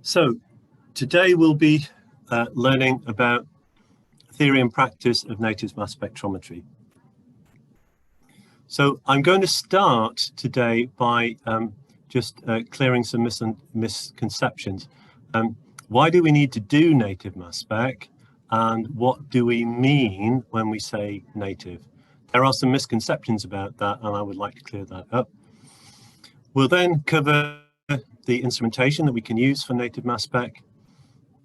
So today we'll be learning about theory and practice of native mass spectrometry. So I'm going to start today by just clearing some misconceptions. Why do we need to do native mass spec, and what do we mean when we say native? There are some misconceptions about that, and I would like to clear that up. We'll then cover the instrumentation that we can use for native mass spec,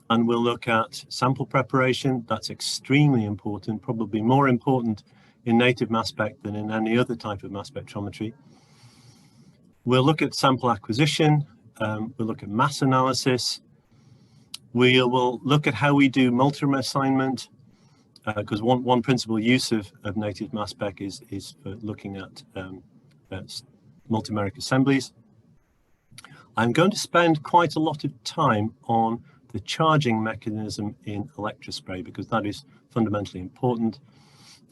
and we'll look at sample preparation. That's extremely important, probably more important in native mass spec than in any other type of mass spectrometry. We'll look at sample acquisition, we'll look at mass analysis, we will look at how we do multimer assignment, because one principal use of native mass spec is for looking at multimeric assemblies. I'm going to spend quite a lot of time on the charging mechanism in electrospray because that is fundamentally important.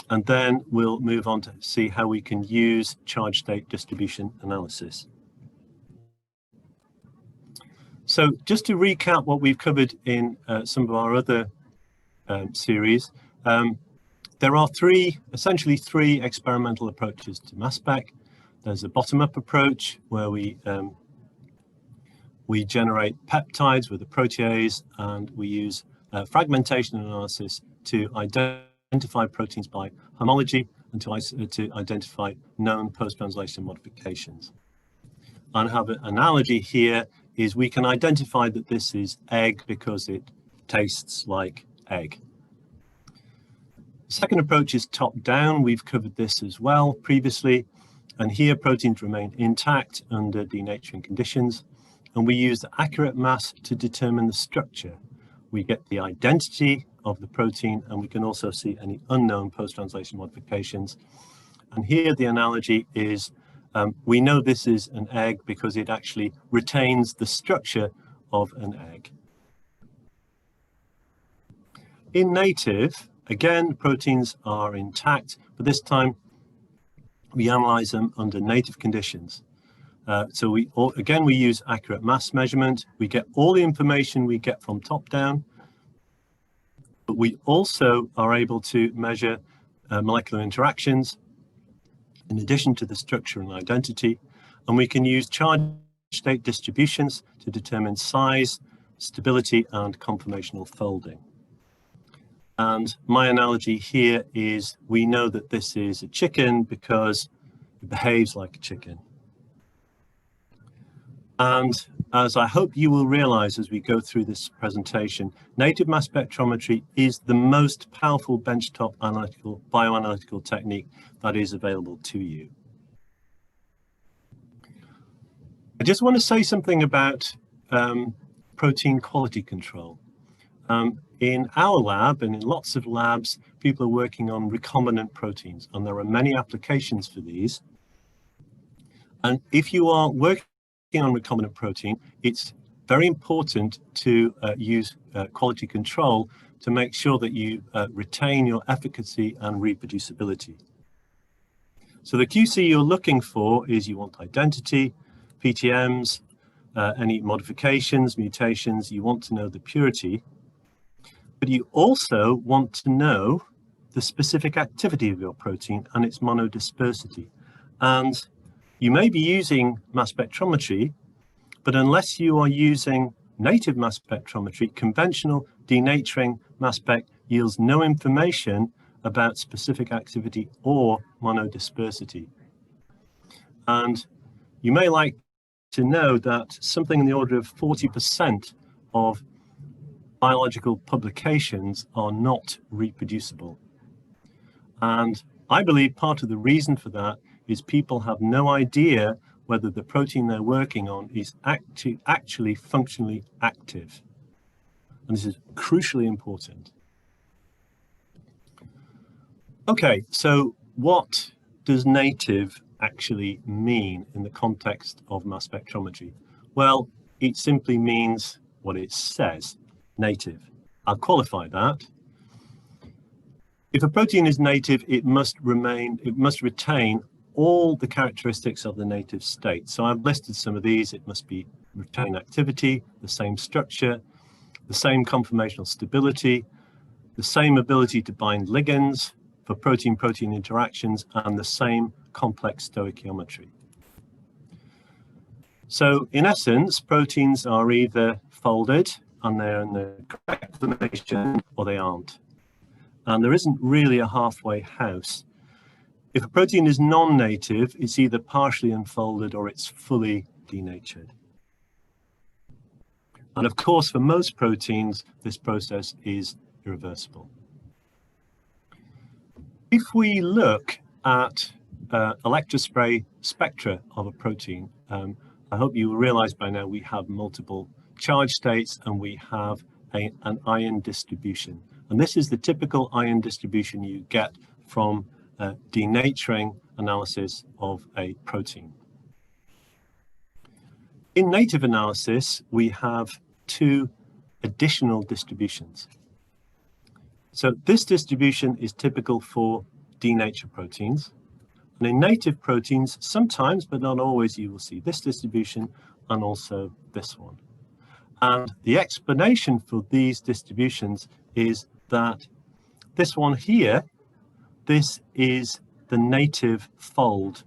And then we'll move on to see how we can use charge state distribution analysis. So just to recap what we've covered in some of our other series, there are essentially three experimental approaches to mass spec. There's a bottom-up approach where we generate peptides with a protease, and we use fragmentation analysis to identify proteins by homology and to identify known post-translation modifications. And have an analogy here is we can identify that this is egg because it tastes like egg. The second approach is top-down. We've covered this as well previously, and here proteins remain intact under denaturing conditions, and we use the accurate mass to determine the structure. We get the identity of the protein, and we can also see any unknown post-translation modifications. And here the analogy is we know this is an egg because it actually retains the structure of an egg. In native, again, proteins are intact, but this time we analyze them under native conditions. So we use accurate mass measurement. We get all the information we get from top down, but we also are able to measure molecular interactions in addition to the structure and identity, and we can use charge state distributions to determine size, stability, and conformational folding. And my analogy here is we know that this is a chicken because it behaves like a chicken. And as I hope you will realize as we go through this presentation, native mass spectrometry is the most powerful benchtop bioanalytical technique that is available to you. I just want to say something about protein quality control. In our lab and in lots of labs, people are working on recombinant proteins, and there are many applications for these. And if you are working on recombinant protein, it's very important to use quality control to make sure that you retain your efficacy and reproducibility. So the QC you're looking for is you want identity, PTMs, any modifications, mutations, you want to know the purity, but you also want to know the specific activity of your protein and its monodispersity. And you may be using mass spectrometry, but unless you are using native mass spectrometry, conventional denaturing mass spec yields no information about specific activity or monodispersity. And you may like to know that something in the order of 40% of biological publications are not reproducible. And I believe part of the reason for that is people have no idea whether the protein they're working on is actually functionally active. And this is crucially important. Okay, so what does native actually mean in the context of mass spectrometry? Well, it simply means what it says, native. I'll qualify that. If a protein is native, it must retain all the characteristics of the native state. So I've listed some of these. It must be retain activity, the same structure, the same conformational stability, the same ability to bind ligands for protein-protein interactions, and the same complex stoichiometry. So in essence, proteins are either folded and they're in the correct formation, or they aren't. And there isn't really a halfway house. If a protein is non-native, it's either partially unfolded or it's fully denatured. And of course, for most proteins, this process is irreversible. If we look at electrospray spectra of a protein, I hope you realize by now we have multiple charge states and we have an ion distribution. And this is the typical ion distribution you get from denaturing analysis of a protein. In native analysis, we have two additional distributions. So this distribution is typical for denatured proteins. And in native proteins, sometimes, but not always, you will see this distribution and also this one. And the explanation for these distributions is that this one here, this is the native fold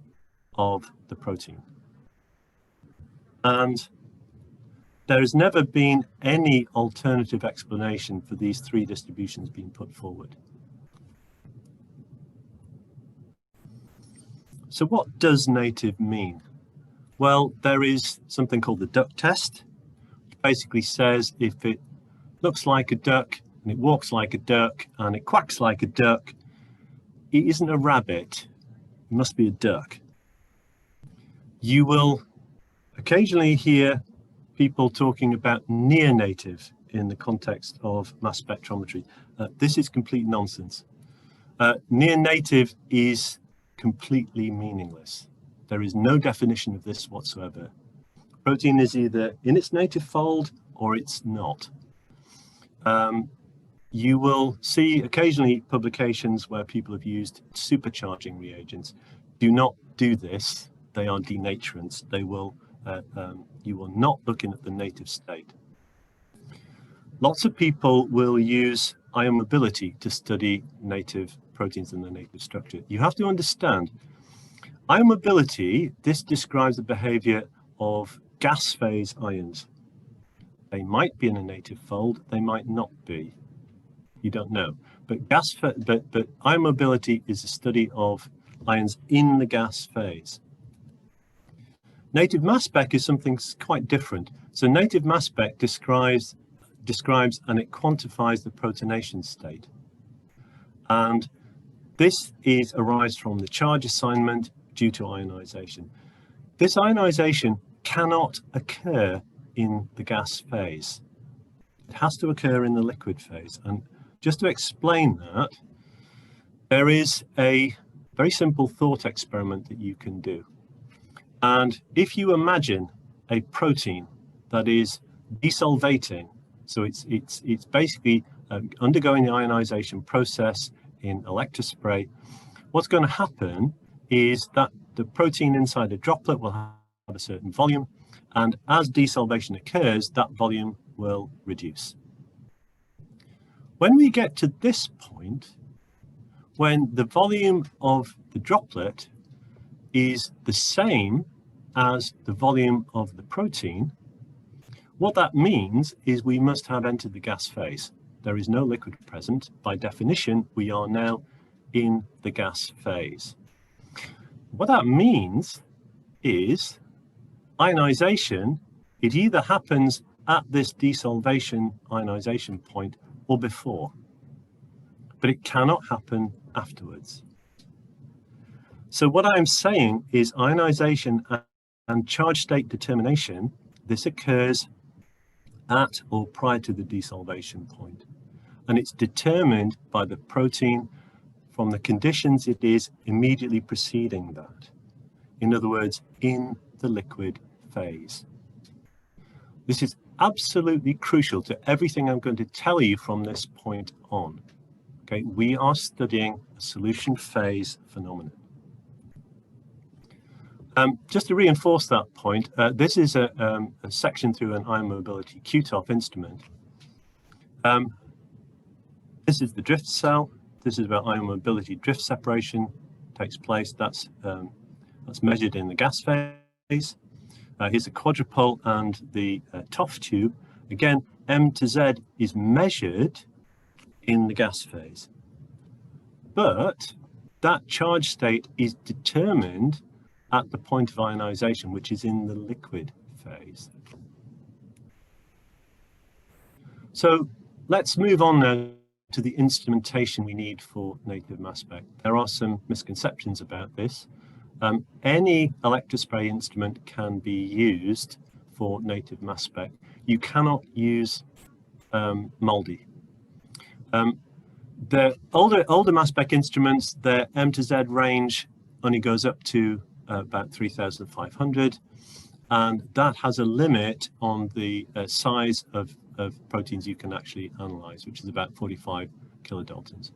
of the protein. And there has never been any alternative explanation for these three distributions being put forward. So what does native mean? Well, there is something called the duck test. It basically says if it looks like a duck and it walks like a duck and it quacks like a duck, it isn't a rabbit, it must be a duck. You will occasionally hear people talking about near native in the context of mass spectrometry. This is complete nonsense. Near native is completely meaningless. There is no definition of this whatsoever. Protein is either in its native fold or it's not. You will see occasionally publications where people have used supercharging reagents. Do not do this. They are denaturants. They will, you are not looking at the native state. Lots of people will use ion mobility to study native proteins and their native structure. You have to understand, ion mobility, this describes the behavior of gas phase ions. They might be in a native fold, they might not be. You don't know. But ion mobility is a study of ions in the gas phase. Native mass spec is something quite different. So native mass spec describes and it quantifies the protonation state. And this arises from the charge assignment due to ionization. This ionization cannot occur in the gas phase. It has to occur in the liquid phase. And just to explain that, there is a very simple thought experiment that you can do. And if you imagine a protein that is desolvating, so it's basically undergoing the ionization process in electrospray, what's going to happen is that the protein inside a droplet will have a certain volume, and as desolvation occurs, that volume will reduce. When we get to this point, when the volume of the droplet is the same as the volume of the protein, what that means is we must have entered the gas phase. There is no liquid present. By definition, we are now in the gas phase. What that means is ionization, it either happens at this desolvation ionization point or before, but it cannot happen afterwards. So what I'm saying is ionization and charge state determination, this occurs at or prior to the desolvation point. And it's determined by the protein from the conditions it is immediately preceding that. In other words, in the liquid phase. This is absolutely crucial to everything I'm going to tell you from this point on. Okay, we are studying a solution phase phenomenon. Just to reinforce that point, this is a section through an ion mobility Q-TOF instrument. This is the drift cell. This is where ion mobility drift separation takes place. That's measured in the gas phase. Here's a quadrupole and the TOF tube. Again, M to Z is measured in the gas phase. But that charge state is determined at the point of ionization, which is in the liquid phase. So let's move on now to the instrumentation we need for native mass spec. There are some misconceptions about this. Any electrospray instrument can be used for native mass spec. You cannot use MALDI. The older mass spec instruments, their M to Z range only goes up to about 3,500, and that has a limit on the size of proteins you can actually analyze, which is about 45 kilodaltons.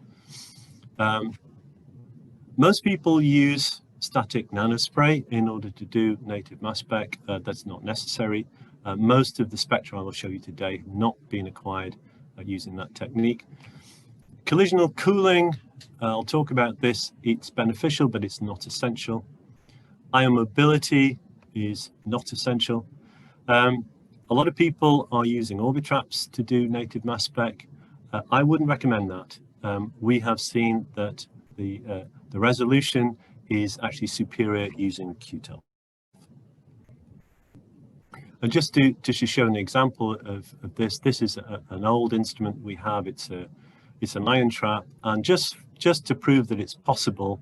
Most people use static nanospray in order to do native mass spec. That's not necessary. Most of the spectra I will show you today have not been acquired using that technique. Collisional cooling, I'll talk about this. It's beneficial, but it's not essential. Ion mobility is not essential. A lot of people are using Orbitraps to do native mass spec. I wouldn't recommend that. We have seen that the resolution is actually superior using Q-TOF. And just to show an example of this, this is an old instrument we have. It's an ion trap, and just to prove that it's possible,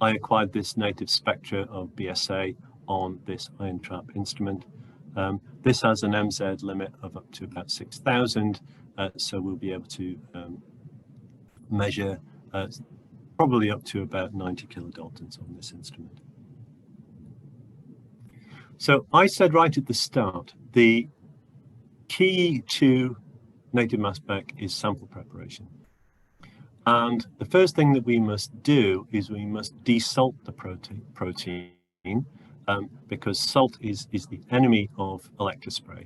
I acquired this native spectra of BSA on this ion trap instrument. This has an MZ limit of up to about 6,000, so we'll be able to measure probably up to about 90 kilodaltons on this instrument. So I said right at the start, the key to native mass spec is sample preparation. And the first thing that we must do is we must desalt the protein because salt is the enemy of electrospray.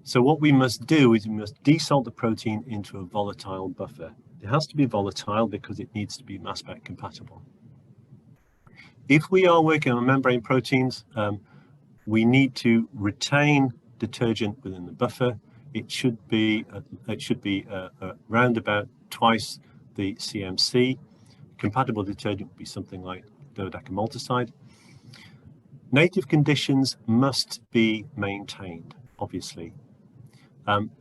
So what we must do is we must desalt the protein into a volatile buffer. It has to be volatile because it needs to be mass spec compatible. If we are working on membrane proteins, we need to retain detergent within the buffer. It should be around about twice the CMC. Compatible detergent would be something like dodecamaldehyde. Native conditions must be maintained, obviously.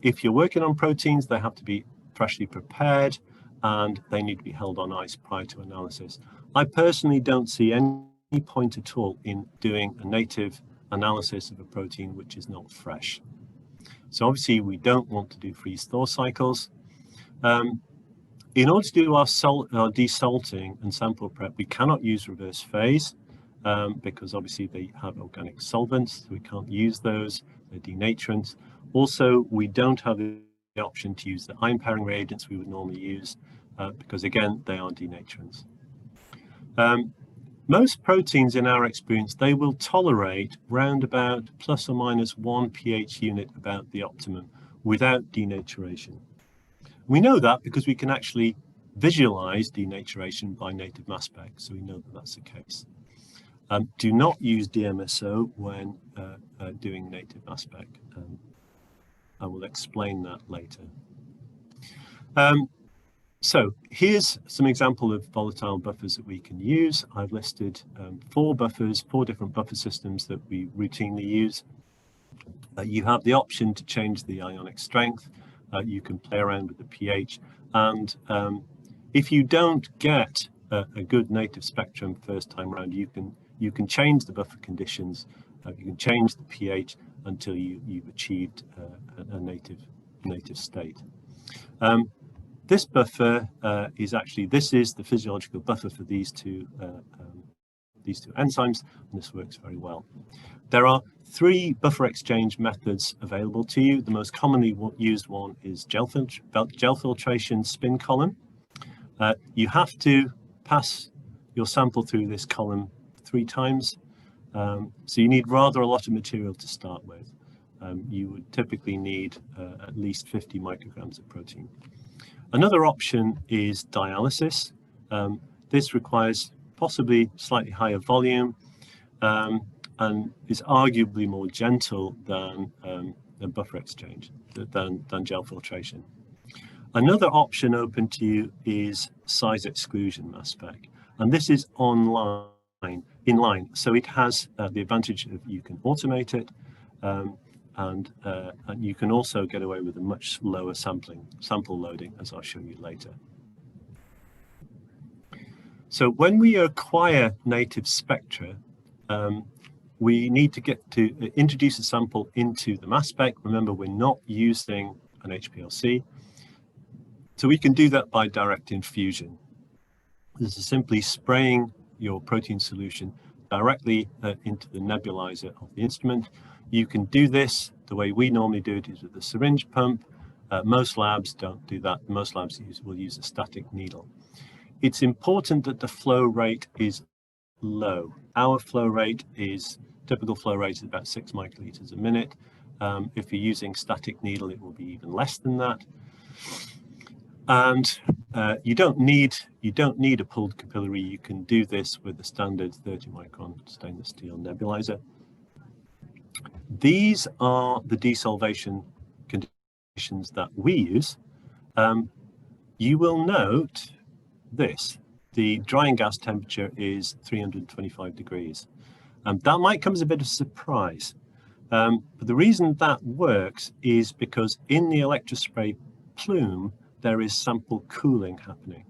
If you're working on proteins, they have to be freshly prepared and they need to be held on ice prior to analysis. I personally don't see any point at all in doing a native analysis of a protein which is not fresh. So obviously we don't want to do freeze-thaw cycles. In order to do our desalting and sample prep, we cannot use reverse phase because obviously they have organic solvents, so we can't use those, they're denaturants. Also, we don't have the option to use the ion pairing reagents we would normally use because again, they are denaturants. Most proteins in our experience, they will tolerate round about plus or minus 1 pH unit about the optimum without denaturation. We know that because we can actually visualize denaturation by native mass spec, so we know that that's the case. Do not use DMSO when doing native mass spec. I will explain that later. So here's some example of volatile buffers that we can use. I've listed 4 different buffer systems that we routinely use. You have the option to change the ionic strength. You can play around with the pH, and if you don't get a good native spectrum first time around, you can change the buffer conditions. You can change the pH until you've achieved a native state. This buffer this is the physiological buffer for these two enzymes, and this works very well. There are 3 buffer exchange methods available to you. The most commonly used one is gel filtration spin column. You have to pass your sample through this column 3 times. So you need rather a lot of material to start with. You would typically need at least 50 micrograms of protein. Another option is dialysis. This requires possibly slightly higher volume and is arguably more gentle than buffer exchange, than gel filtration. Another option open to you is size exclusion mass spec, and this is inline. So it has the advantage of you can automate it, and you can also get away with a much lower sample loading, as I'll show you later. So when we acquire native spectra, we need to introduce a sample into the mass spec. Remember, we're not using an HPLC. So we can do that by direct infusion. This is simply spraying your protein solution directly into the nebulizer of the instrument. You can do this the way we normally do it is with a syringe pump. Most labs don't do that. Most labs will use a static needle. It's important that the flow rate is low. Our typical flow rate is about 6 microliters a minute. If you're using static needle, it will be even less than that. And you don't need a pulled capillary. You can do this with a standard 30 micron stainless steel nebulizer. These are the desolvation conditions that we use. You will note this. The drying gas temperature is 325 degrees. That might come as a bit of a surprise. But the reason that works is because in the electrospray plume, there is sample cooling happening.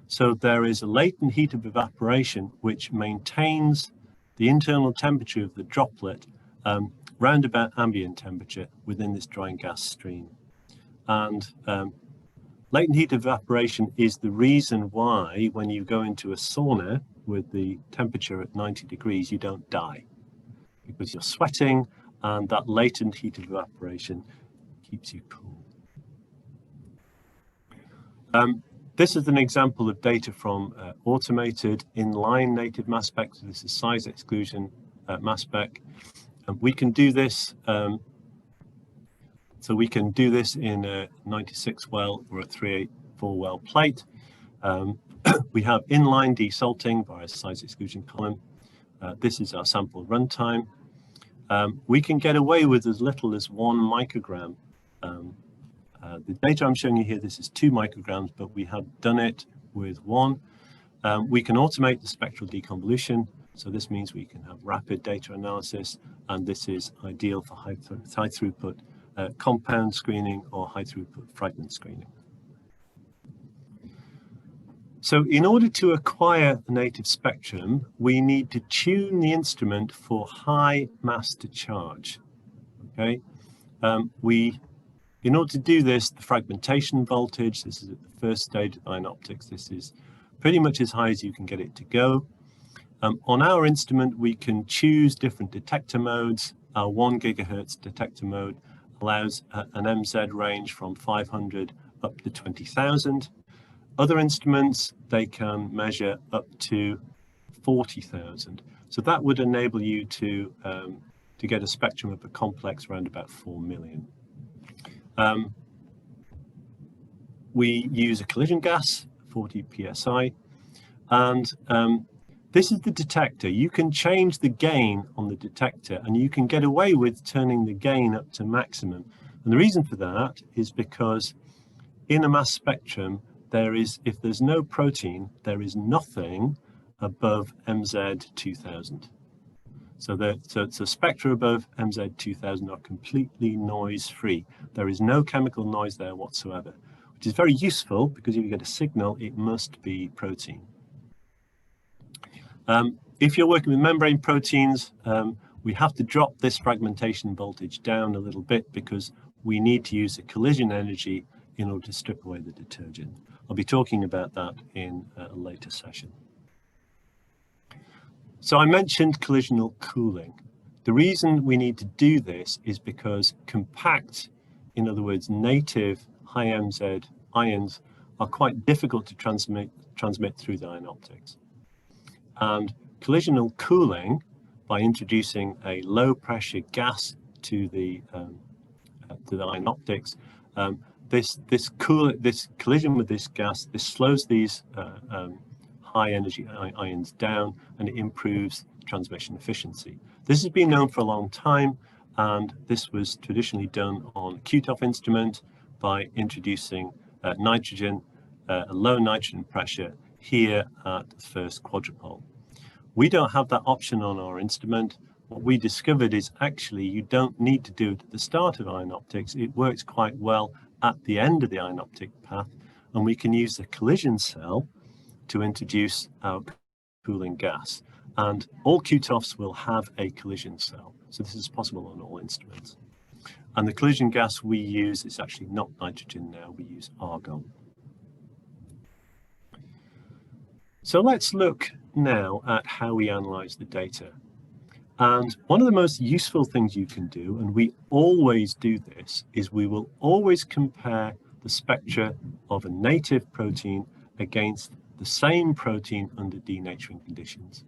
So there is a latent heat of evaporation which maintains the internal temperature of the droplet round about ambient temperature within this drying gas stream. And latent heat of evaporation is the reason why when you go into a sauna with the temperature at 90 degrees, you don't die, because you're sweating and that latent heat of evaporation keeps you cool. This is an example of data from automated inline native mass spec. So this is size exclusion mass spec. And we can do this. So we can do this in a 96 well or a 384 well plate. We have inline desalting via size exclusion column. This is our sample runtime. We can get away with as little as 1 microgram. The data I'm showing you here, this is 2 micrograms, but we have done it with 1. We can automate the spectral deconvolution. So this means we can have rapid data analysis, and this is ideal for high throughput compound screening or high throughput fragment screening. So in order to acquire a native spectrum, we need to tune the instrument for high mass to charge. Okay, in order to do this, the fragmentation voltage, this is at the first stage of ion optics, this is pretty much as high as you can get it to go. On our instrument, we can choose different detector modes. Our 1 gigahertz detector mode allows an MZ range from 500 up to 20,000. Other instruments, they can measure up to 40,000. So that would enable you to get a spectrum of a complex around about 4 million. We use a collision gas, 40 psi, and this is the detector. You can change the gain on the detector, and you can get away with turning the gain up to maximum. And the reason for that is because in a mass spectrum, if there's no protein, there is nothing above MZ 2000. So spectra above MZ 2000 are completely noise-free. There is no chemical noise there whatsoever, which is very useful because if you get a signal, it must be protein. If you're working with membrane proteins, we have to drop this fragmentation voltage down a little bit because we need to use the collision energy in order to strip away the detergent. I'll be talking about that in a later session. So I mentioned collisional cooling. The reason we need to do this is because compact, in other words, native high MZ ions are quite difficult to transmit through the ion optics. And collisional cooling by introducing a low pressure gas to the ion optics. This collision with this gas, this slows these high energy ions down, and it improves transmission efficiency. This has been known for a long time, and this was traditionally done on Q-TOF instrument by introducing nitrogen, a low nitrogen pressure here at the first quadrupole. We don't have that option on our instrument. What we discovered is actually you don't need to do it at the start of ion optics. It works quite well at the end of the ion optic path, and we can use the collision cell to introduce our cooling gas. And all Q-TOFs will have a collision cell. So this is possible on all instruments. And the collision gas we use is actually not nitrogen now, we use argon. So let's look now at how we analyze the data. And one of the most useful things you can do, and we always do this, is we will always compare the spectra of a native protein against the same protein under denaturing conditions.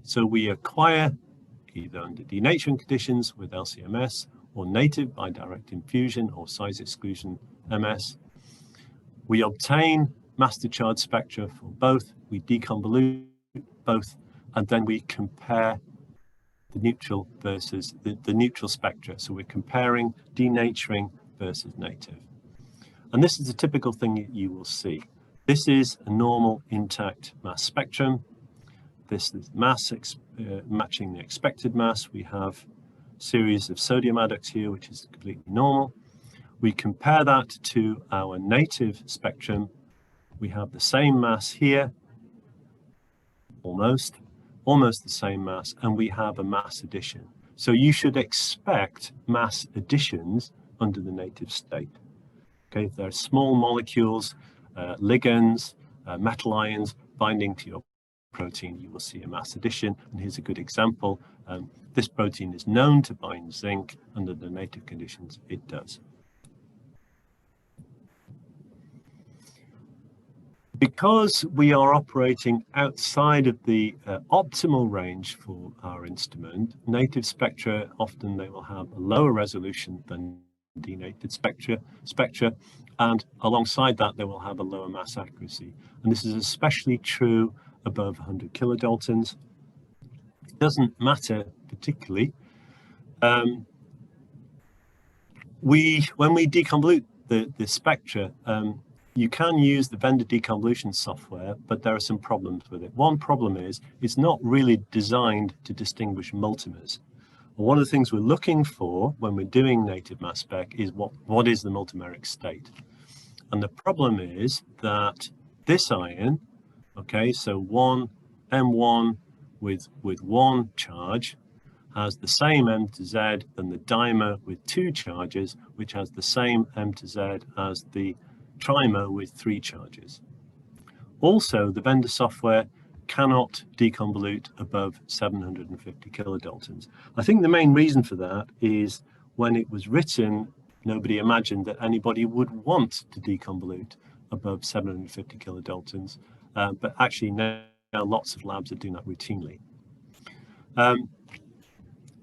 So we acquire either under denaturing conditions with LC-MS or native by direct infusion or size exclusion MS. We obtain master charge spectra for both, we deconvolute both, and then we compare the neutral versus the neutral spectra. So we're comparing denaturing versus native. And this is a typical thing that you will see. This is a normal intact mass spectrum. This is mass matching the expected mass. We have a series of sodium adducts here, which is completely normal. We compare that to our native spectrum. We have the same mass here, almost the same mass, and we have a mass addition. So you should expect mass additions under the native state. Okay, if there are small molecules, ligands, metal ions binding to your protein, you will see a mass addition. And here's a good example. This protein is known to bind zinc. Under the native conditions, it does. Because we are operating outside of the optimal range for our instrument, native spectra, often they will have a lower resolution than denatured spectra, and alongside that they will have a lower mass accuracy. And this is especially true above 100 kilodaltons. It doesn't matter particularly. When we deconvolute the spectra, you can use the vendor deconvolution software, but there are some problems with it. One problem is it's not really designed to distinguish multimers. One of the things we're looking for when we're doing native mass spec is what is the multimeric state. And the problem is that this ion, okay, so one M1 with one charge has the same M to Z than the dimer with two charges, which has the same M to Z as the trimer with three charges. Also, the vendor software cannot deconvolute above 750 kilodaltons. I think the main reason for that is when it was written, nobody imagined that anybody would want to deconvolute above 750 kilodaltons, but actually now lots of labs are doing that routinely.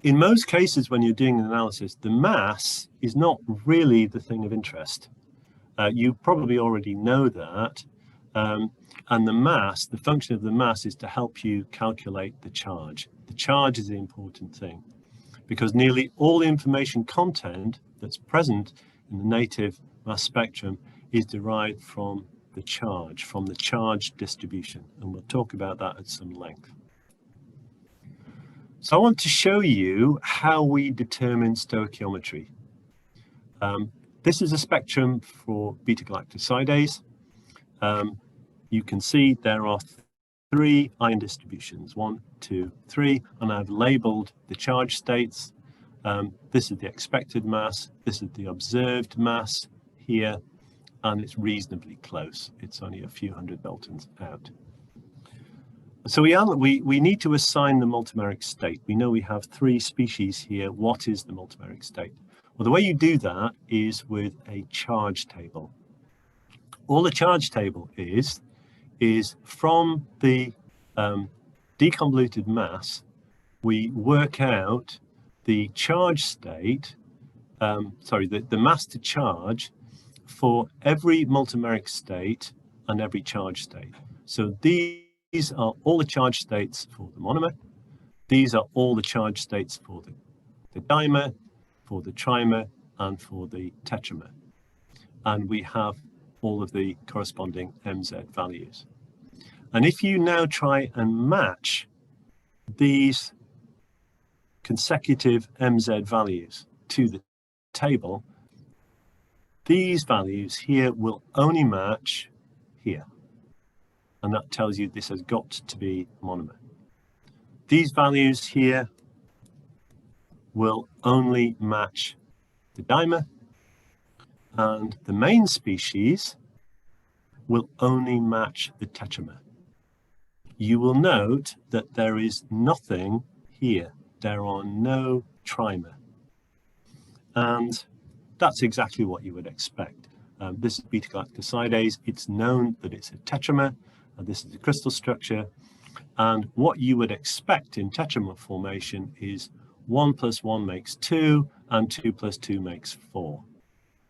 In most cases, when you're doing an analysis, the mass is not really the thing of interest. You probably already know that, and the mass, the function of the mass is to help you calculate the charge. The charge is the important thing, because nearly all the information content that's present in the native mass spectrum is derived from the charge distribution, and we'll talk about that at some length. So I want to show you how we determine stoichiometry. This is a spectrum for beta-galactosidase. You can see there are three ion distributions, 1, 2, 3, and I've labeled the charge states. This is the expected mass, this is the observed mass here, and it's reasonably close. It's only a few hundred daltons out. So we need to assign the multimeric state. We know we have three species here. What is the multimeric state? Well, the way you do that is with a charge table. All the charge table is from the deconvoluted mass, we work out the charge state, the mass to charge for every multimeric state and every charge state. So these are all the charge states for the monomer. These are all the charge states for the dimer, for the trimer, and for the tetramer. And we have all of the corresponding MZ values. And if you now try and match these consecutive MZ values to the table, these values here will only match here. And that tells you this has got to be monomer. These values here will only match the dimer, and the main species will only match the tetramer. You will note that there is nothing here. There are no trimer. And that's exactly what you would expect. This is beta-galactosidase. It's known that it's a tetramer, and this is the crystal structure. And what you would expect in tetramer formation is 1 + 1 makes 2, and 2 + 2 makes 4.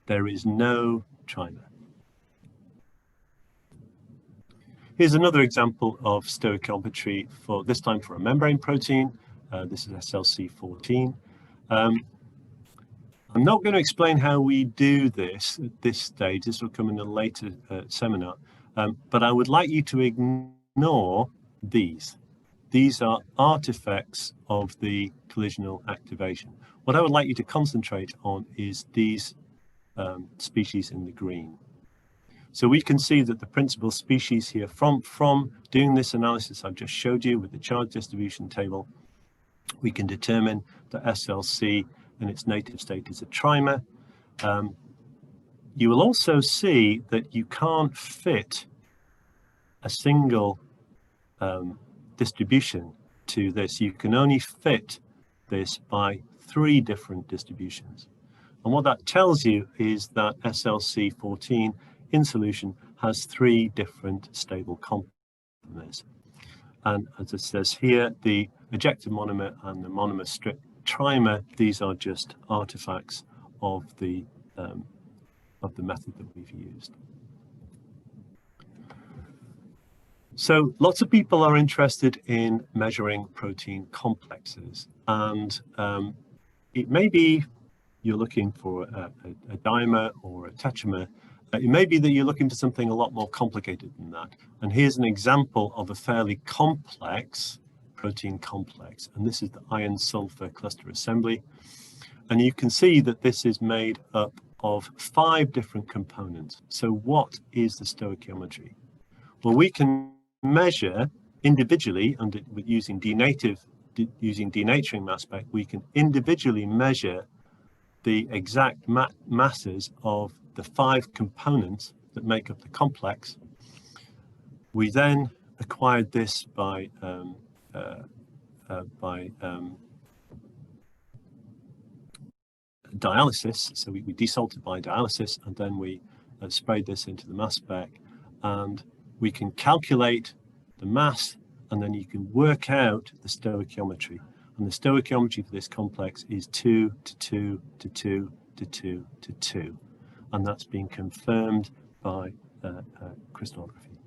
There is no trimer. Here's another example of stoichiometry, for this time for a membrane protein. This is SLC14. I'm not going to explain how we do this at this stage. This will come in a later seminar. But I would like you to ignore these. These are artifacts of the collisional activation. What I would like you to concentrate on is these species in the green. So we can see that the principal species here from doing this analysis I've just showed you with the charge distribution table, we can determine that SLC in its native state is a trimer. You will also see that you can't fit a single distribution to this. You can only fit this by 3 different distributions. And what that tells you is that SLC14 in solution has 3 different stable conformers. And as it says here, the ejected monomer and the monomer strip trimer, these are just artifacts of the method that we've used. So lots of people are interested in measuring protein complexes, and it may be you're looking for a dimer or a tetramer. It may be that you're looking for something a lot more complicated than that. And here's an example of a fairly complex protein complex, and this is the iron-sulfur cluster assembly. And you can see that this is made up of 5 different components. So what is the stoichiometry? Well, we can measure individually, using denaturing mass spec, we can individually measure the exact masses of the 5 components that make up the complex. We then acquired this by dialysis. So we desalted by dialysis, and then we sprayed this into the mass spec, and we can calculate the mass, and then you can work out the stoichiometry. And the stoichiometry for this complex is 2 to 2 to 2 to 2 to 2. And that's been confirmed by crystallography.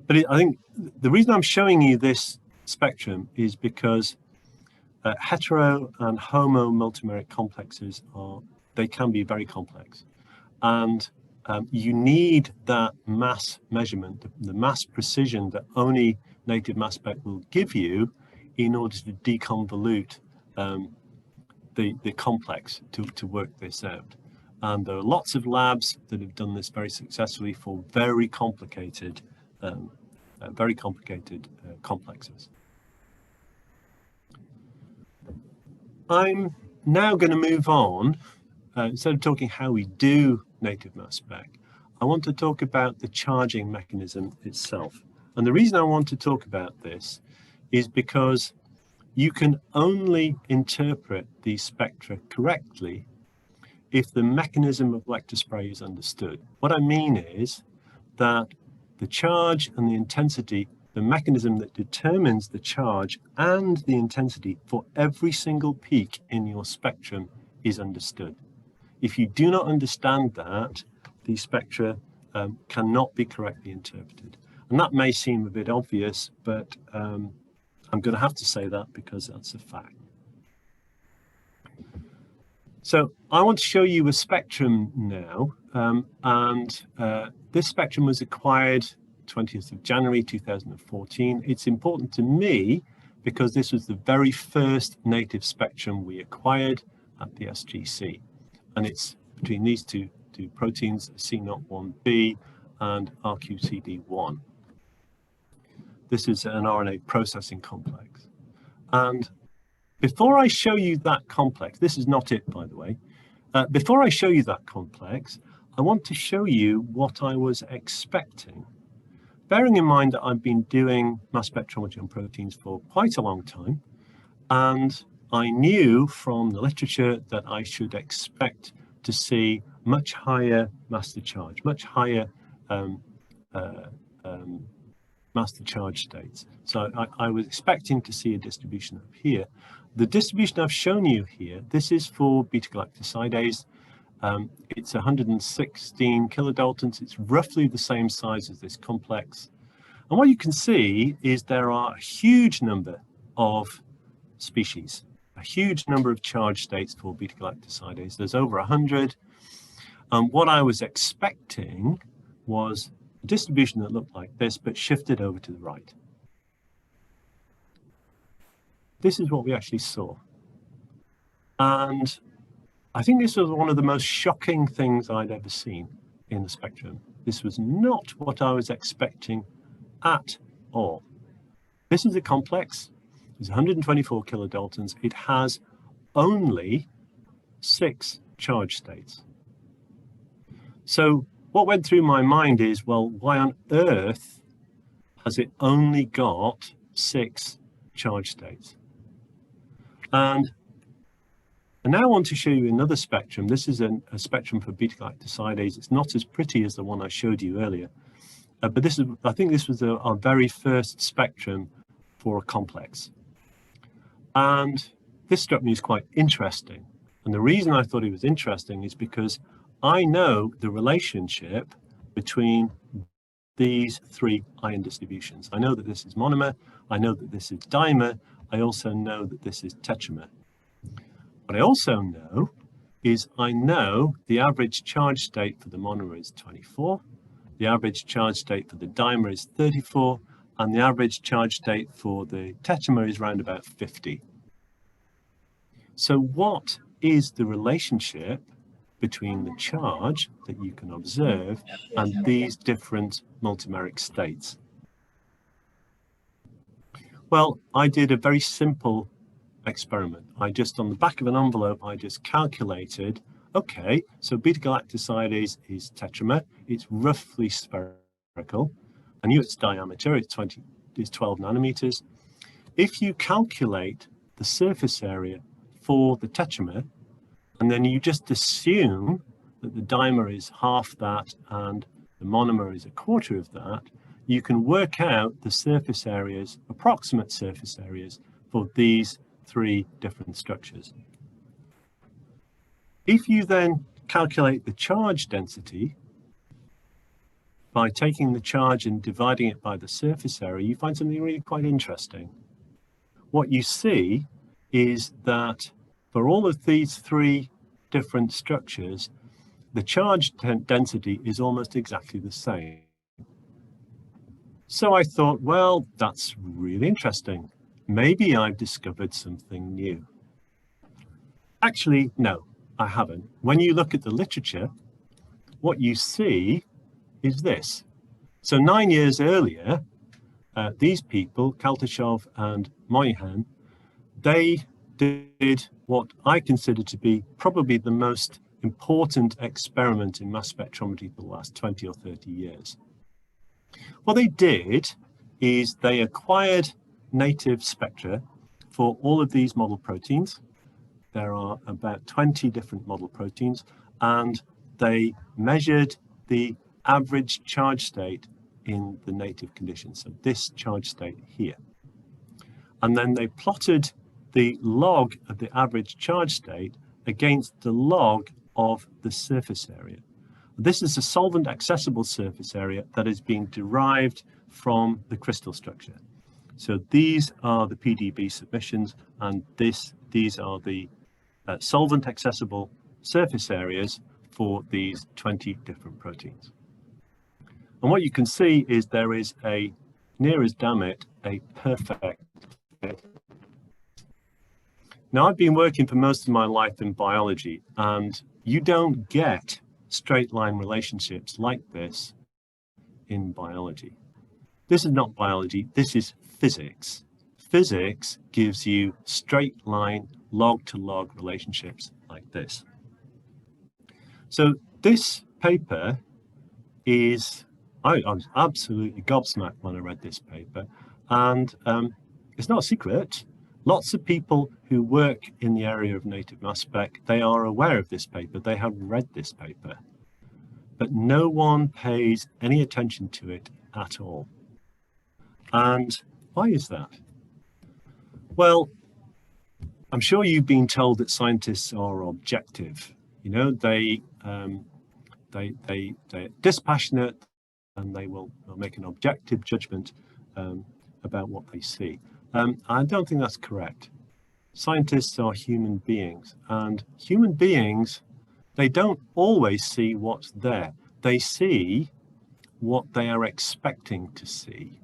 But I think the reason I'm showing you this spectrum is because hetero and homo multimeric complexes they can be very complex. And you need that mass measurement, the mass precision that only native mass spec will give you in order to deconvolute the complex to work this out. And there are lots of labs that have done this very successfully for very complicated complexes. I'm now going to move on. Instead of talking how we do native mass spec, I want to talk about the charging mechanism itself. And the reason I want to talk about this is because you can only interpret these spectra correctly if the mechanism of electrospray is understood. What I mean is that the charge and the intensity the mechanism that determines the charge and the intensity for every single peak in your spectrum is understood. If you do not understand that, the spectra cannot be correctly interpreted. And that may seem a bit obvious, but I'm going to have to say that because that's a fact. So I want to show you a spectrum now, this spectrum was acquired 20th of January 2014. It's important to me because this was the very first native spectrum we acquired at the SGC, and it's between these two proteins, C01b and RQCD1. This is an RNA processing complex. And before I show you that complex, this is not it, by the way. Before I show you that complex, I want to show you what I was expecting. Bearing in mind that I've been doing mass spectrometry on proteins for quite a long time, and I knew from the literature that I should expect to see much higher mass to charge, much higher mass to charge states. So I was expecting to see a distribution up here. The distribution I've shown you here, this is for beta-galactosidase. It's 116 kilodaltons. It's roughly the same size as this complex. And what you can see is there are a huge number of species, a huge number of charge states for beta-galactosidase. There's over 100. And what I was expecting was a distribution that looked like this, but shifted over to the right. This is what we actually saw. And I think this was one of the most shocking things I'd ever seen in the spectrum. This was not what I was expecting at all. This is a complex. It's 124 kilodaltons. It has only 6 charge states. So what went through my mind is, well, why on earth has it only got 6 charge states? And I now want to show you another spectrum. This is a spectrum for beta-galactosidase. It's not as pretty as the one I showed you earlier, but this is, I think this was our very first spectrum for a complex. And this struck me as quite interesting. And the reason I thought it was interesting is because I know the relationship between these 3 ion distributions. I know that this is monomer. I know that this is dimer. I also know that this is tetramer. What I also know is I know the average charge state for the monomer is 24, the average charge state for the dimer is 34, and the average charge state for the tetramer is around about 50. So what is the relationship between the charge that you can observe and these different multimeric states? Well, I did a very simple experiment. I just, on the back of an envelope, I just calculated, okay, so beta-galactosidase is tetramer. It's roughly spherical. I knew its diameter is 12 nanometers. If you calculate the surface area for the tetramer, and then you just assume that the dimer is half that and the monomer is a quarter of that, you can work out the surface areas, approximate surface areas, for these 3 different structures. If you then calculate the charge density by taking the charge and dividing it by the surface area, you find something really quite interesting. What you see is that for all of these 3 different structures, the charge density is almost exactly the same. So I thought, well, that's really interesting. Maybe I've discovered something new. Actually, no, I haven't. When you look at the literature, what you see is this. So 9 years earlier, these people, Kaltashov and Moynihan, they did what I consider to be probably the most important experiment in mass spectrometry for the last 20 or 30 years. What they did is they acquired native spectra for all of these model proteins. There are about 20 different model proteins, and they measured the average charge state in the native conditions, so this charge state here. And then they plotted the log of the average charge state against the log of the surface area. This is a solvent accessible surface area that is being derived from the crystal structure. So these are the PDB submissions, and these are the solvent accessible surface areas for these 20 different proteins. And what you can see is there is a, near as damn it, a perfect fit. Now, I've been working for most of my life in biology, and you don't get straight line relationships like this in biology. This is not biology, this is physics. Physics gives you straight line log to log relationships like this. So this paper is, I was absolutely gobsmacked when I read this paper, and it's not a secret. Lots of people who work in the area of native mass spec, they are aware of this paper, they have read this paper, but no one pays any attention to it at all. And why is that? Well, I'm sure you've been told that scientists are objective. You know, they're dispassionate, and they will make an objective judgment about what they see. I don't think that's correct. Scientists are human beings, and human beings, they don't always see what's there. They see what they are expecting to see,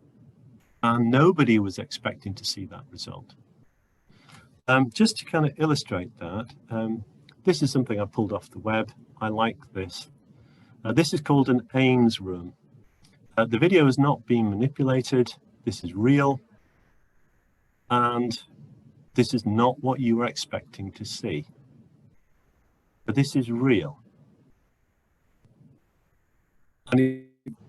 and nobody was expecting to see that result. Just to kind of illustrate that, this is something I pulled off the web. I like this. This is called an Ames room. The video is not being manipulated. This is real. And this is not what you were expecting to see. But this is real. And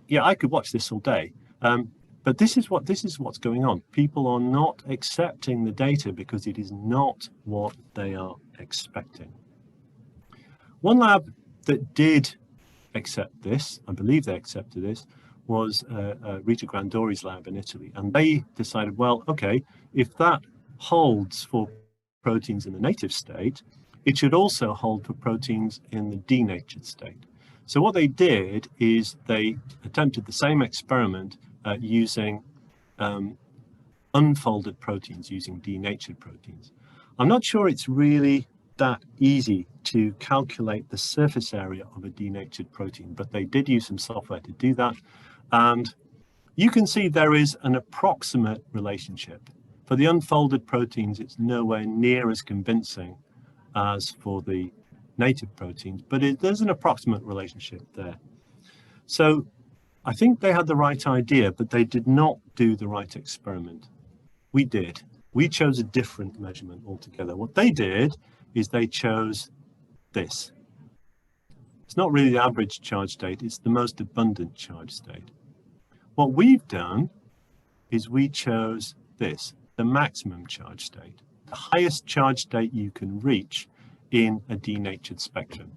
yeah, I could watch this all day. But this is what's going on. People are not accepting the data because it is not what they are expecting. One lab that did accept this, I believe they accepted this, was Rita Grandori's lab in Italy. And they decided, well, okay, if that holds for proteins in the native state, it should also hold for proteins in the denatured state. So what they did is they attempted the same experiment using unfolded proteins, using denatured proteins. I'm not sure it's really that easy to calculate the surface area of a denatured protein, but they did use some software to do that. And you can see there is an approximate relationship. For the unfolded proteins, it's nowhere near as convincing as for the native proteins, but there's an approximate relationship there. So I think they had the right idea, but they did not do the right experiment. We did. We chose a different measurement altogether. What they did is they chose this. It's not really the average charge state, it's the most abundant charge state. What we've done is we chose this, the maximum charge state, the highest charge state you can reach in a denatured spectrum.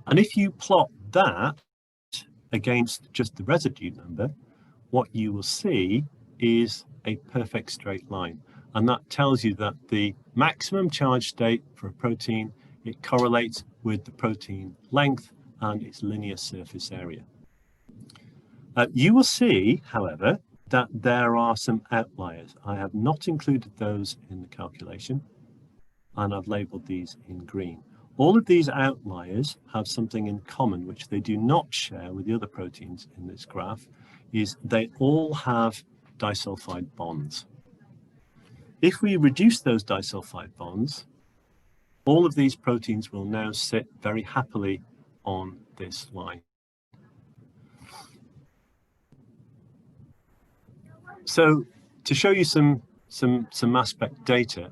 And if you plot that against just the residue number, what you will see is a perfect straight line. And that tells you that the maximum charge state for a protein, it correlates with the protein length and its linear surface area. You will see, however, that there are some outliers. I have not included those in the calculation, and I've labeled these in green. All of these outliers have something in common, which they do not share with the other proteins in this graph, is they all have disulfide bonds. If we reduce those disulfide bonds, all of these proteins will now sit very happily on this line. So to show you some mass spec data,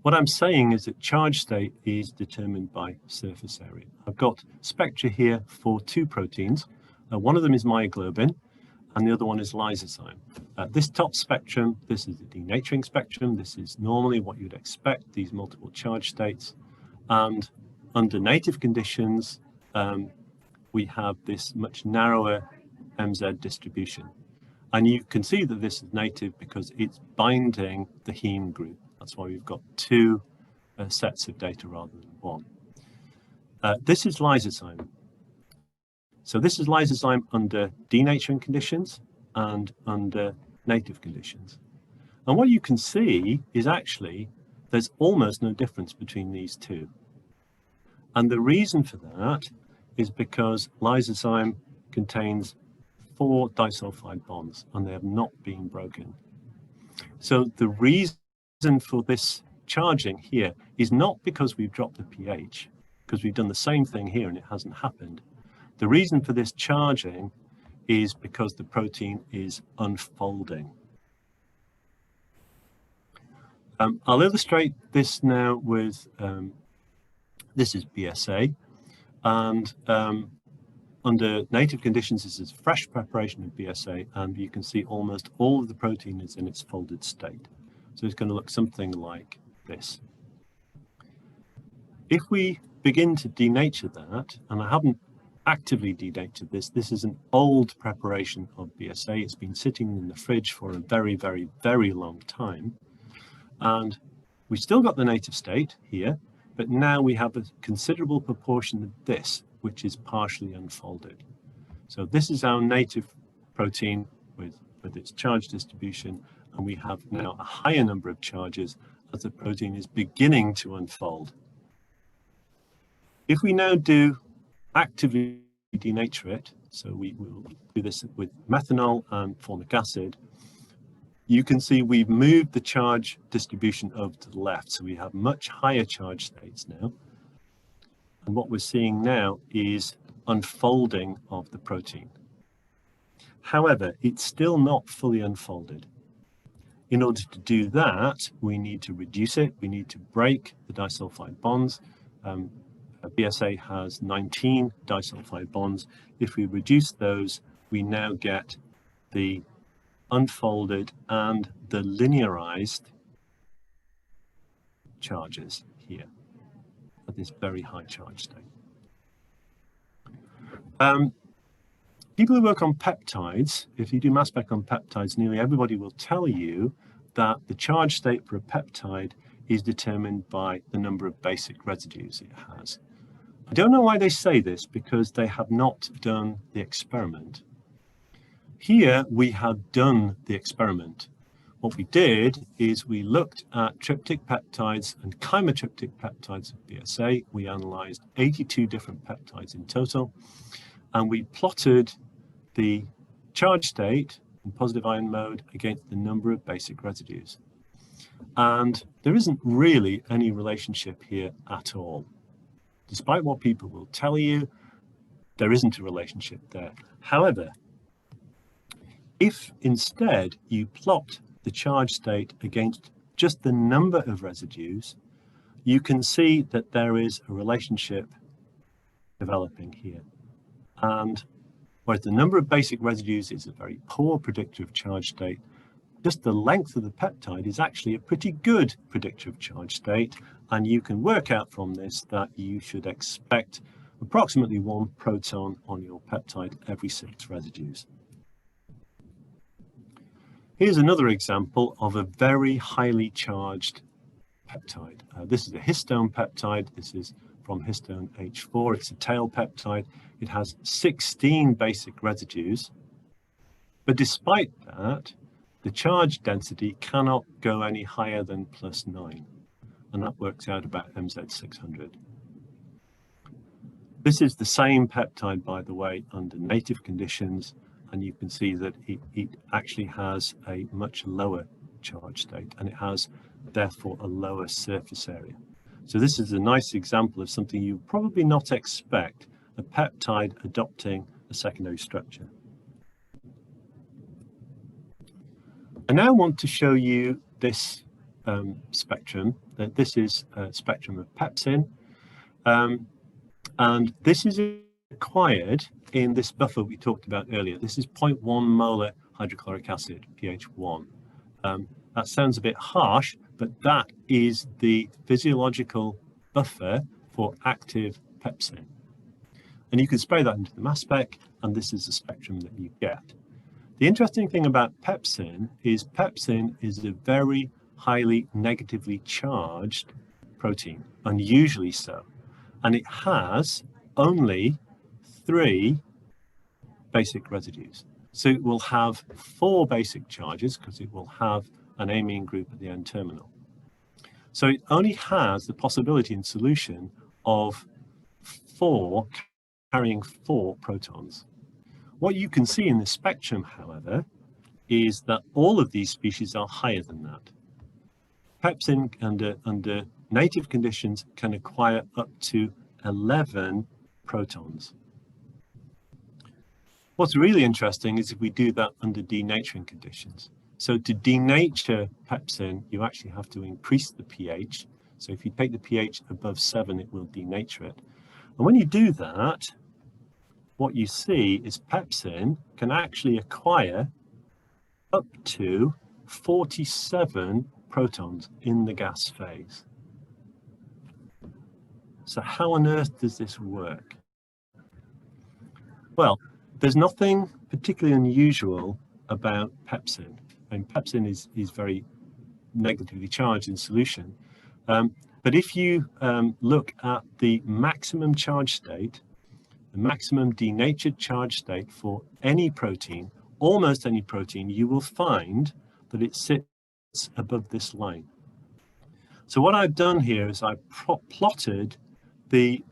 what I'm saying is that charge state is determined by surface area. I've got spectra here for two proteins. One of them is myoglobin, and the other one is lysozyme. This top spectrum, this is the denaturing spectrum. This is normally what you'd expect, these multiple charge states. And under native conditions, we have this much narrower MZ distribution. And you can see that this is native because it's binding the heme group. That's why we've got two sets of data rather than one. This is lysozyme. So this is lysozyme under denaturing conditions and under native conditions. And what you can see is actually there's almost no difference between these two. And the reason for that is because lysozyme contains 4 disulfide bonds and they have not been broken. So the reason for this charging here is not because we've dropped the pH, because we've done the same thing here and it hasn't happened. The reason for this charging is because the protein is unfolding. I'll illustrate this now with, this is BSA, and under native conditions this is fresh preparation of BSA, and you can see almost all of the protein is in its folded state. So it's going to look something like this. If we begin to denature that, and I haven't actively denatured this, this is an old preparation of BSA. It's been sitting in the fridge for a very, very, very long time. And we've still got the native state here, but now we have a considerable proportion of this, which is partially unfolded. So this is our native protein with its charge distribution, and we have now a higher number of charges as the protein is beginning to unfold. If we now do actively denature it, so we will do this with methanol and formic acid, you can see we've moved the charge distribution over to the left, so we have much higher charge states now. And what we're seeing now is unfolding of the protein. However, it's still not fully unfolded. In order to do that, we need to reduce it. We need to break the disulfide bonds. BSA has 19 disulfide bonds. If we reduce those, we now get the unfolded and the linearized charges here at this very high charge state. People who work on peptides, if you do mass spec on peptides, nearly everybody will tell you that the charge state for a peptide is determined by the number of basic residues it has. I don't know why they say this, because they have not done the experiment. Here we have done the experiment. What we did is we looked at tryptic peptides and chymotryptic peptides of BSA. We analyzed 82 different peptides in total, and we plotted the charge state in positive ion mode against the number of basic residues. And there isn't really any relationship here at all. Despite what people will tell you, there isn't a relationship there. However, if instead you plot the charge state against just the number of residues, you can see that there is a relationship developing here. And whereas the number of basic residues is a very poor predictor of charge state, just the length of the peptide is actually a pretty good predictor of charge state, and you can work out from this that you should expect approximately 1 proton on your peptide every 6 residues. Here's another example of a very highly charged peptide. This is a histone peptide. This is from histone H4. It's a tail peptide. It has 16 basic residues, but despite that, the charge density cannot go any higher than +9, and that works out about MZ600. This is the same peptide, by the way, under native conditions, and you can see that it actually has a much lower charge state, and it has therefore a lower surface area. So this is a nice example of something you probably not expect, a peptide adopting a secondary structure. I now want to show you this spectrum. This is a spectrum of Pepsin, and this is acquired in this buffer we talked about earlier. This is 0.1 molar hydrochloric acid, pH 1. That sounds a bit harsh, but that is the physiological buffer for active pepsin. And you can spray that into the mass spec, and this is the spectrum that you get. The interesting thing about Pepsin is a very highly negatively charged protein, unusually so. And it has only 3 basic residues. So it will have 4 basic charges because it will have an amine group at the N terminal. So it only has the possibility in solution of carrying 4 protons. What you can see in the spectrum, however, is that all of these species are higher than that. Pepsin under native conditions can acquire up to 11 protons. What's really interesting is if we do that under denaturing conditions. So to denature pepsin, you actually have to increase the pH. So if you take the pH above 7, it will denature it. And when you do that, what you see is pepsin can actually acquire up to 47 protons in the gas phase. So how on earth does this work? Well, there's nothing particularly unusual about pepsin. And pepsin is very negatively charged in solution. But if you look at the maximum charge state, the maximum denatured charge state for any protein, almost any protein, you will find that it sits above this line. So what I've done here is I've plotted the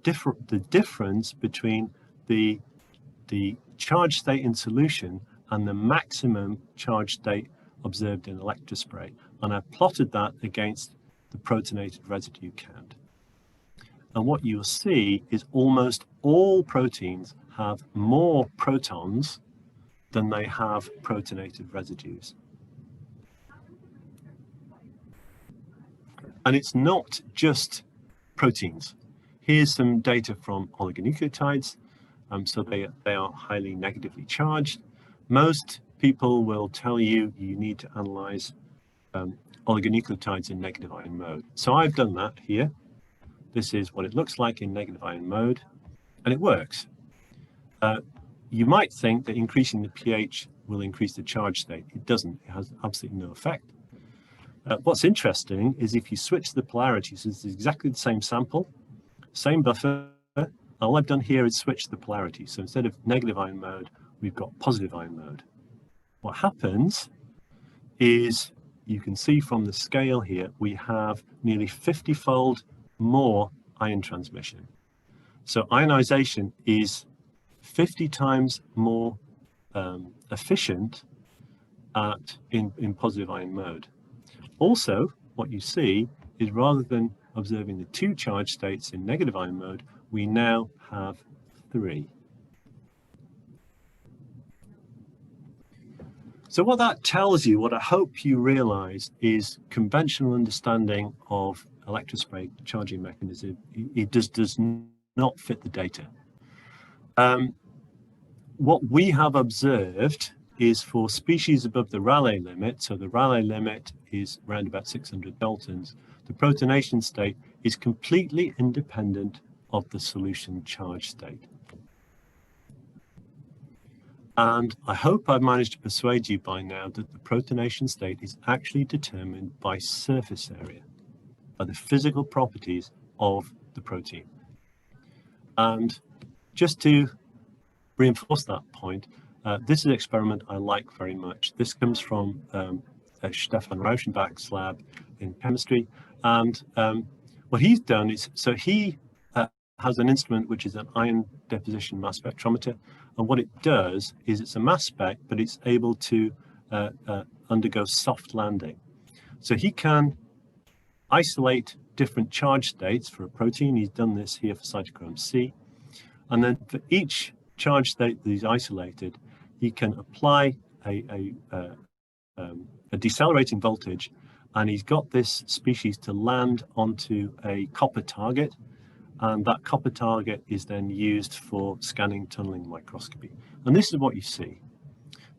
difference between the charge state in solution and the maximum charge state observed in electrospray, and I've plotted that against the protonated residue count. And what you'll see is almost all proteins have more protons than they have protonated residues. And it's not just proteins. Here's some data from oligonucleotides. So they are highly negatively charged. Most people will tell you you need to analyze oligonucleotides in negative ion mode. So I've done that here. This is what it looks like in negative ion mode, and it works. You might think that increasing the pH will increase the charge state. It doesn't. It has absolutely no effect. What's interesting is if you switch the polarities, it's exactly the same sample, same buffer. All I've done here is switch the polarity. So instead of negative ion mode, we've got positive ion mode. What happens is you can see from the scale here, we have nearly 50-fold more ion transmission. So ionization is 50 times more efficient in positive ion mode. Also, what you see is rather than observing the 2 charge states in negative ion mode, we now have 3. So what that tells you, what I hope you realize, is conventional understanding of electrospray charging mechanism, it does not fit the data. What we have observed is for species above the Rayleigh limit, so the Rayleigh limit is around about 600 Daltons, the protonation state is completely independent of the solution charge state. And I hope I've managed to persuade you by now that the protonation state is actually determined by surface area, by the physical properties of the protein. And just to reinforce that point, this is an experiment I like very much. This comes from Stefan Rauschenbach's lab in chemistry. And what he's done is, so he has an instrument which is an ion deposition mass spectrometer. And what it does is it's a mass spec, but it's able to undergo soft landing. So he can isolate different charge states for a protein. He's done this here for cytochrome C. And then for each charge state that he's isolated, he can apply a decelerating voltage, and he's got this species to land onto a copper target, and that copper target is then used for scanning tunneling microscopy. And this is what you see.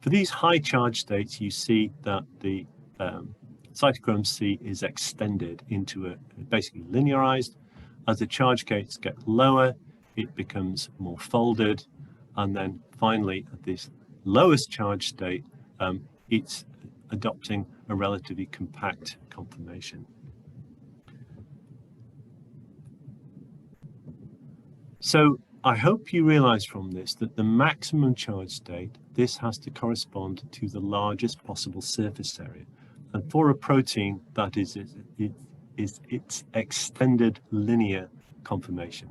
For these high charge states, you see that the cytochrome C is extended into basically linearized. As the charge gates get lower, it becomes more folded, and then finally at this lowest charge state, it's adopting a relatively compact conformation. So I hope you realize from this that the maximum charge state, this has to correspond to the largest possible surface area. And for a protein, that is its extended linear conformation.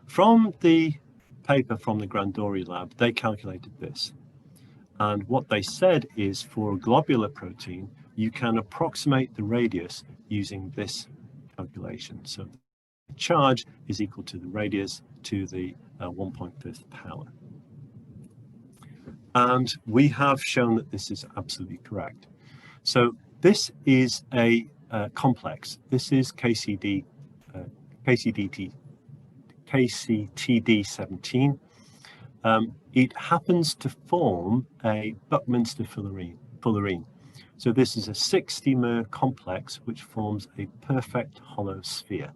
From the paper from the Grandori lab, they calculated this. And what they said is for a globular protein, you can approximate the radius using this calculation. So the charge is equal to the radius to the 1.5th power. And we have shown that this is absolutely correct. So this is a complex. This is KCTD17. It happens to form a Buckminster fullerene. So this is a 60-mer complex which forms a perfect hollow sphere.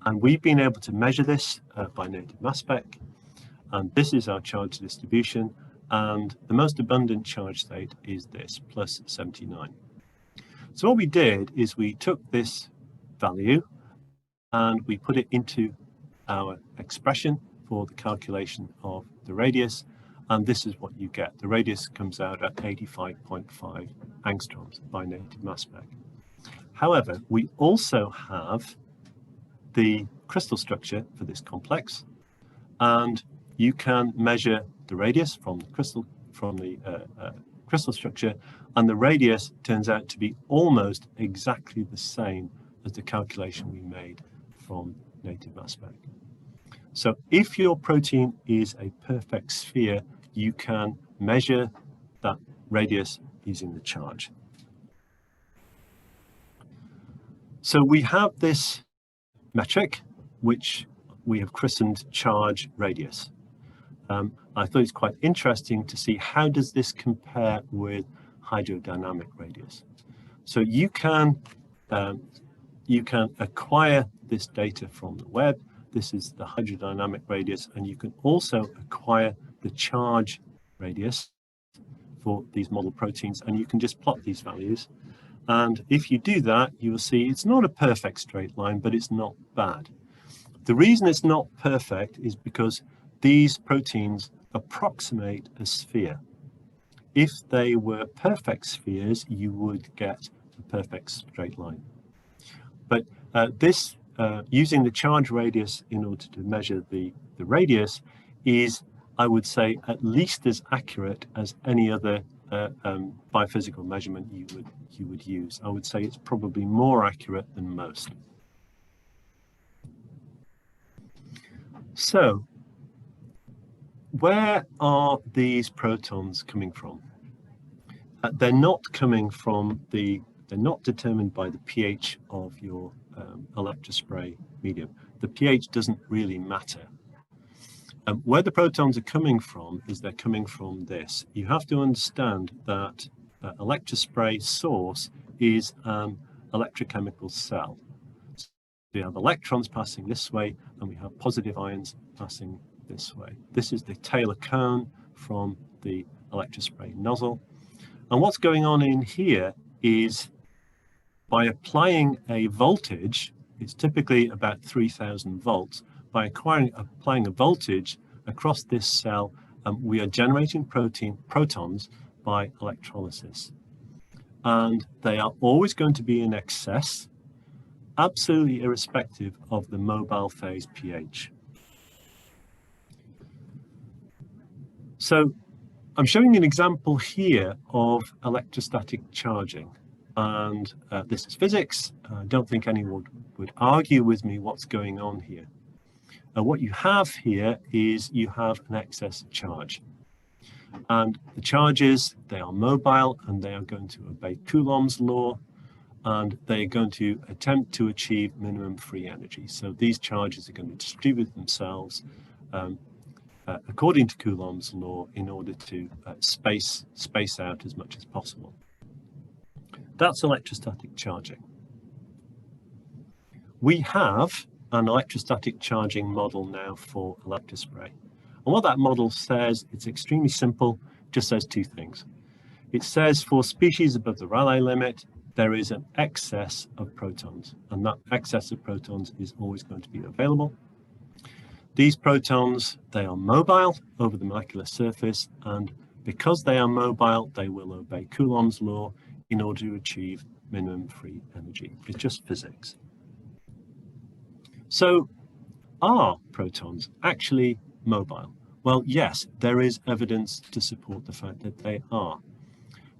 And we've been able to measure this by native mass spec. And this is our charge distribution. And the most abundant charge state is this, plus 79. So what we did is we took this value and we put it into our expression for the calculation of the radius, and this is what you get. The radius comes out at 85.5 angstroms by native mass spec. However, we also have the crystal structure for this complex, and you can measure the radius from the crystal structure, and the radius turns out to be almost exactly the same as the calculation we made from native mass spec. So if your protein is a perfect sphere, you can measure that radius using the charge. So we have this metric, which we have christened charge radius. I thought it's quite interesting to see how does this compare with hydrodynamic radius. So you can acquire this data from the web. This is the hydrodynamic radius, and you can also acquire the charge radius for these model proteins, and you can just plot these values. And if you do that, you will see it's not a perfect straight line, but it's not bad. The reason it's not perfect is because these proteins approximate a sphere. If they were perfect spheres, you would get a perfect straight line. But using the charge radius in order to measure the radius is, I would say, at least as accurate as any other biophysical measurement you would use. I would say it's probably more accurate than most. So, where are these protons coming from? They're not coming from they're not determined by the pH of your electrospray medium. The pH doesn't really matter. Where the protons are coming from is they're coming from this. You have to understand that electrospray source is an electrochemical cell. So we have electrons passing this way, and we have positive ions passing this way. This is the Taylor cone from the electrospray nozzle. And what's going on in here is by applying a voltage, it's typically about 3000 volts, by applying a voltage across this cell, we are generating protons by electrolysis. And they are always going to be in excess, absolutely irrespective of the mobile phase pH. So I'm showing you an example here of electrostatic charging. And this is physics. I don't think anyone would argue with me what's going on here. What you have here is you have an excess charge. And the charges, they are mobile, and they are going to obey Coulomb's law, and they are going to attempt to achieve minimum free energy. So these charges are going to distribute themselves according to Coulomb's law in order to space out as much as possible. That's electrostatic charging. We have an electrostatic charging model now for electrospray. And what that model says, it's extremely simple, just says two things. It says for species above the Rayleigh limit, there is an excess of protons, and that excess of protons is always going to be available. These protons, they are mobile over the molecular surface, and because they are mobile, they will obey Coulomb's law in order to achieve minimum free energy. It's just physics. So, are protons actually mobile? Well, yes, there is evidence to support the fact that they are.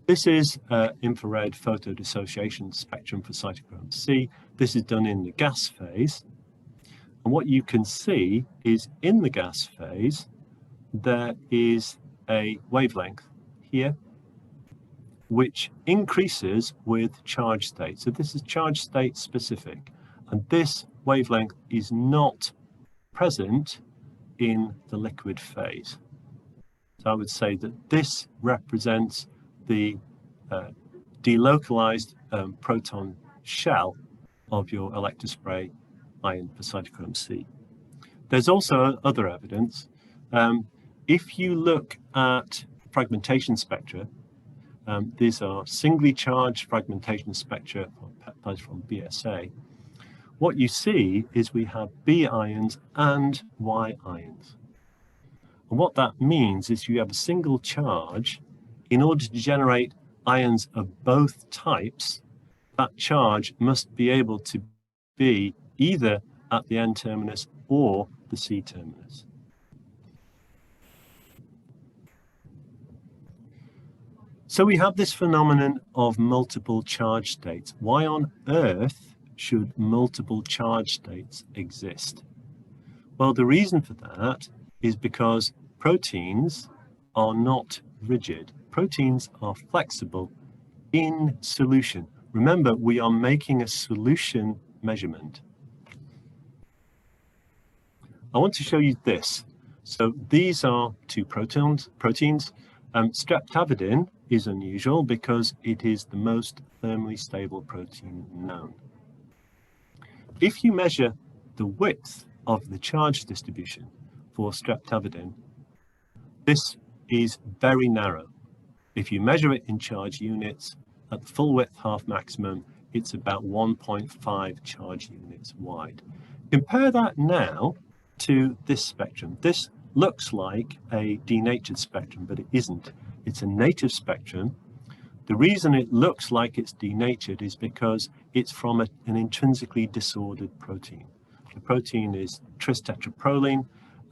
This is infrared photodissociation spectrum for cytochrome C. This is done in the gas phase. And what you can see is in the gas phase, there is a wavelength here, which increases with charge state. So this is charge state specific. And this wavelength is not present in the liquid phase. So I would say that this represents the delocalized proton shell of your electrospray ion for cytochrome C. There's also other evidence. If you look at fragmentation spectra, these are singly charged fragmentation spectra for peptides from BSA. What you see is we have B ions and Y ions. And what that means is you have a single charge. In order to generate ions of both types, that charge must be able to be either at the N terminus or the C terminus. So we have this phenomenon of multiple charge states. Why on earth should multiple charge states exist? Well, the reason for that is because proteins are not rigid. Proteins are flexible in solution. Remember, we are making a solution measurement. I want to show you this. So these are two proteins. Streptavidin is unusual because it is the most thermally stable protein known. If you measure the width of the charge distribution for streptavidin, this is very narrow. If you measure it in charge units, at the full width half maximum, it's about 1.5 charge units wide. Compare that now to this spectrum. This looks like a denatured spectrum, but it isn't. It's a native spectrum. The reason it looks like it's denatured is because it's from an intrinsically disordered protein. The protein is tris-tetraproline.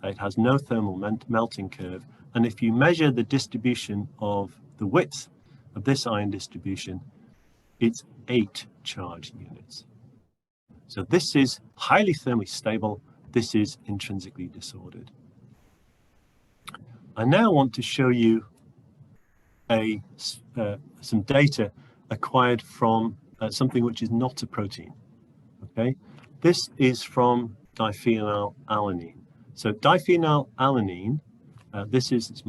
It has no thermal melting curve. And if you measure the distribution of the width of this ion distribution, it's 8 charge units. So this is highly thermally stable. This is intrinsically disordered. I now want to show you some data acquired from something which is not a protein. Okay, this is from diphenylalanine. So diphenylalanine, this is its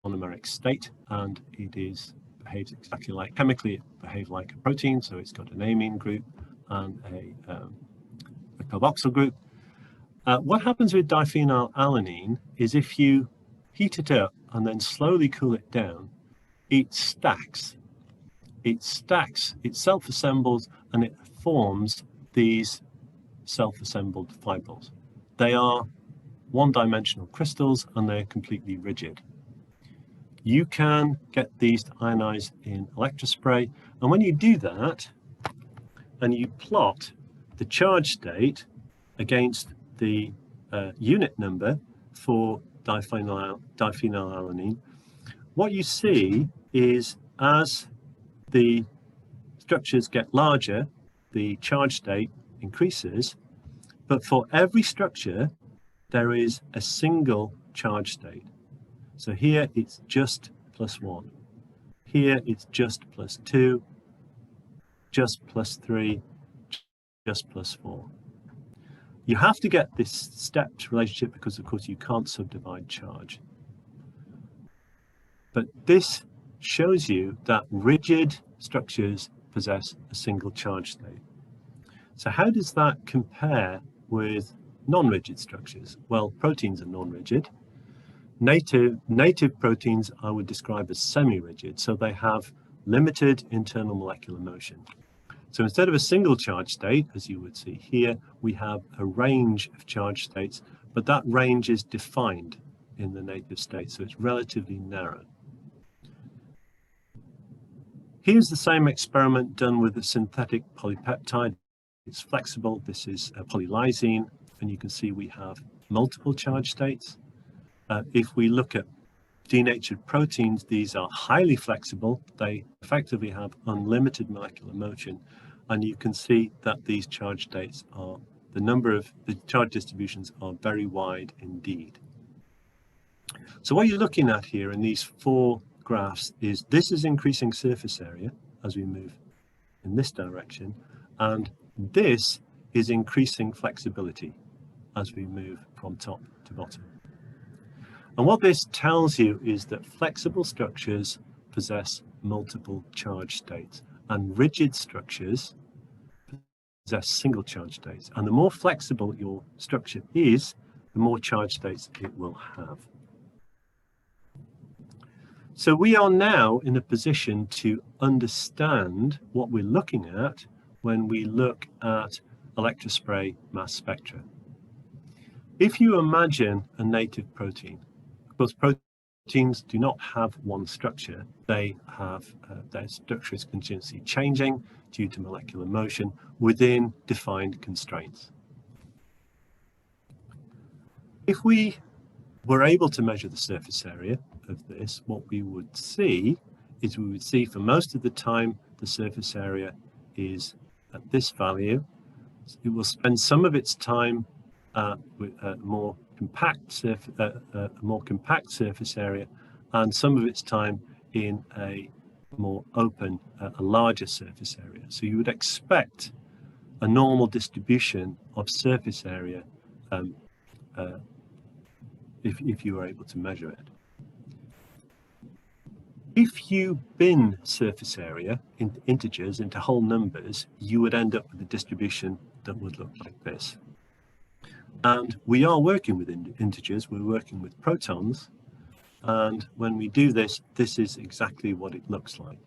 monomeric state, and it behaves exactly like, chemically it behaves like a protein, so it's got an amine group and a carboxyl group. What happens with diphenylalanine is if you heat it up and then slowly cool it down, it stacks. It stacks, it self-assembles, and it forms these self-assembled fibrils. They are one-dimensional crystals and they're completely rigid. You can get these to ionize in electrospray, and when you do that and you plot the charge state against the unit number for diphenylalanine, what you see is as the structures get larger, the charge state increases, but for every structure, there is a single charge state. So here it's just +1. Here it's just +2, just +3, just +4. You have to get this stepped relationship because, of course, you can't subdivide charge. But this shows you that rigid structures possess a single charge state. So how does that compare with non-rigid structures? Well, proteins are non-rigid. Native proteins I would describe as semi-rigid, so they have limited internal molecular motion. So instead of a single charge state, as you would see here, we have a range of charge states, but that range is defined in the native state, so it's relatively narrow. Here's the same experiment done with a synthetic polypeptide. It's flexible. This is a polylysine, and you can see we have multiple charge states. If we look at denatured proteins, these are highly flexible. They effectively have unlimited molecular motion, and you can see that these charge states are, the charge distributions are very wide indeed. So what you're looking at here in these four graphs is this is increasing surface area as we move in this direction, and this is increasing flexibility as we move from top to bottom. And what this tells you is that flexible structures possess multiple charge states, and rigid structures possess single charge states. And the more flexible your structure is, the more charge states it will have. So we are now in a position to understand what we're looking at when we look at electrospray mass spectra. If you imagine a native protein, of course, proteins do not have one structure. They have their structure is continuously changing due to molecular motion within defined constraints. If we were able to measure the surface area of this, what we would see is we would see for most of the time the surface area is at this value. It will spend some of its time with a more compact surface area, and some of its time in a more open, a larger surface area. So you would expect a normal distribution of surface area if you were able to measure it. If you bin surface area into integers, into whole numbers, you would end up with a distribution that would look like this. And we are working with integers, we're working with protons, and when we do this, this is exactly what it looks like.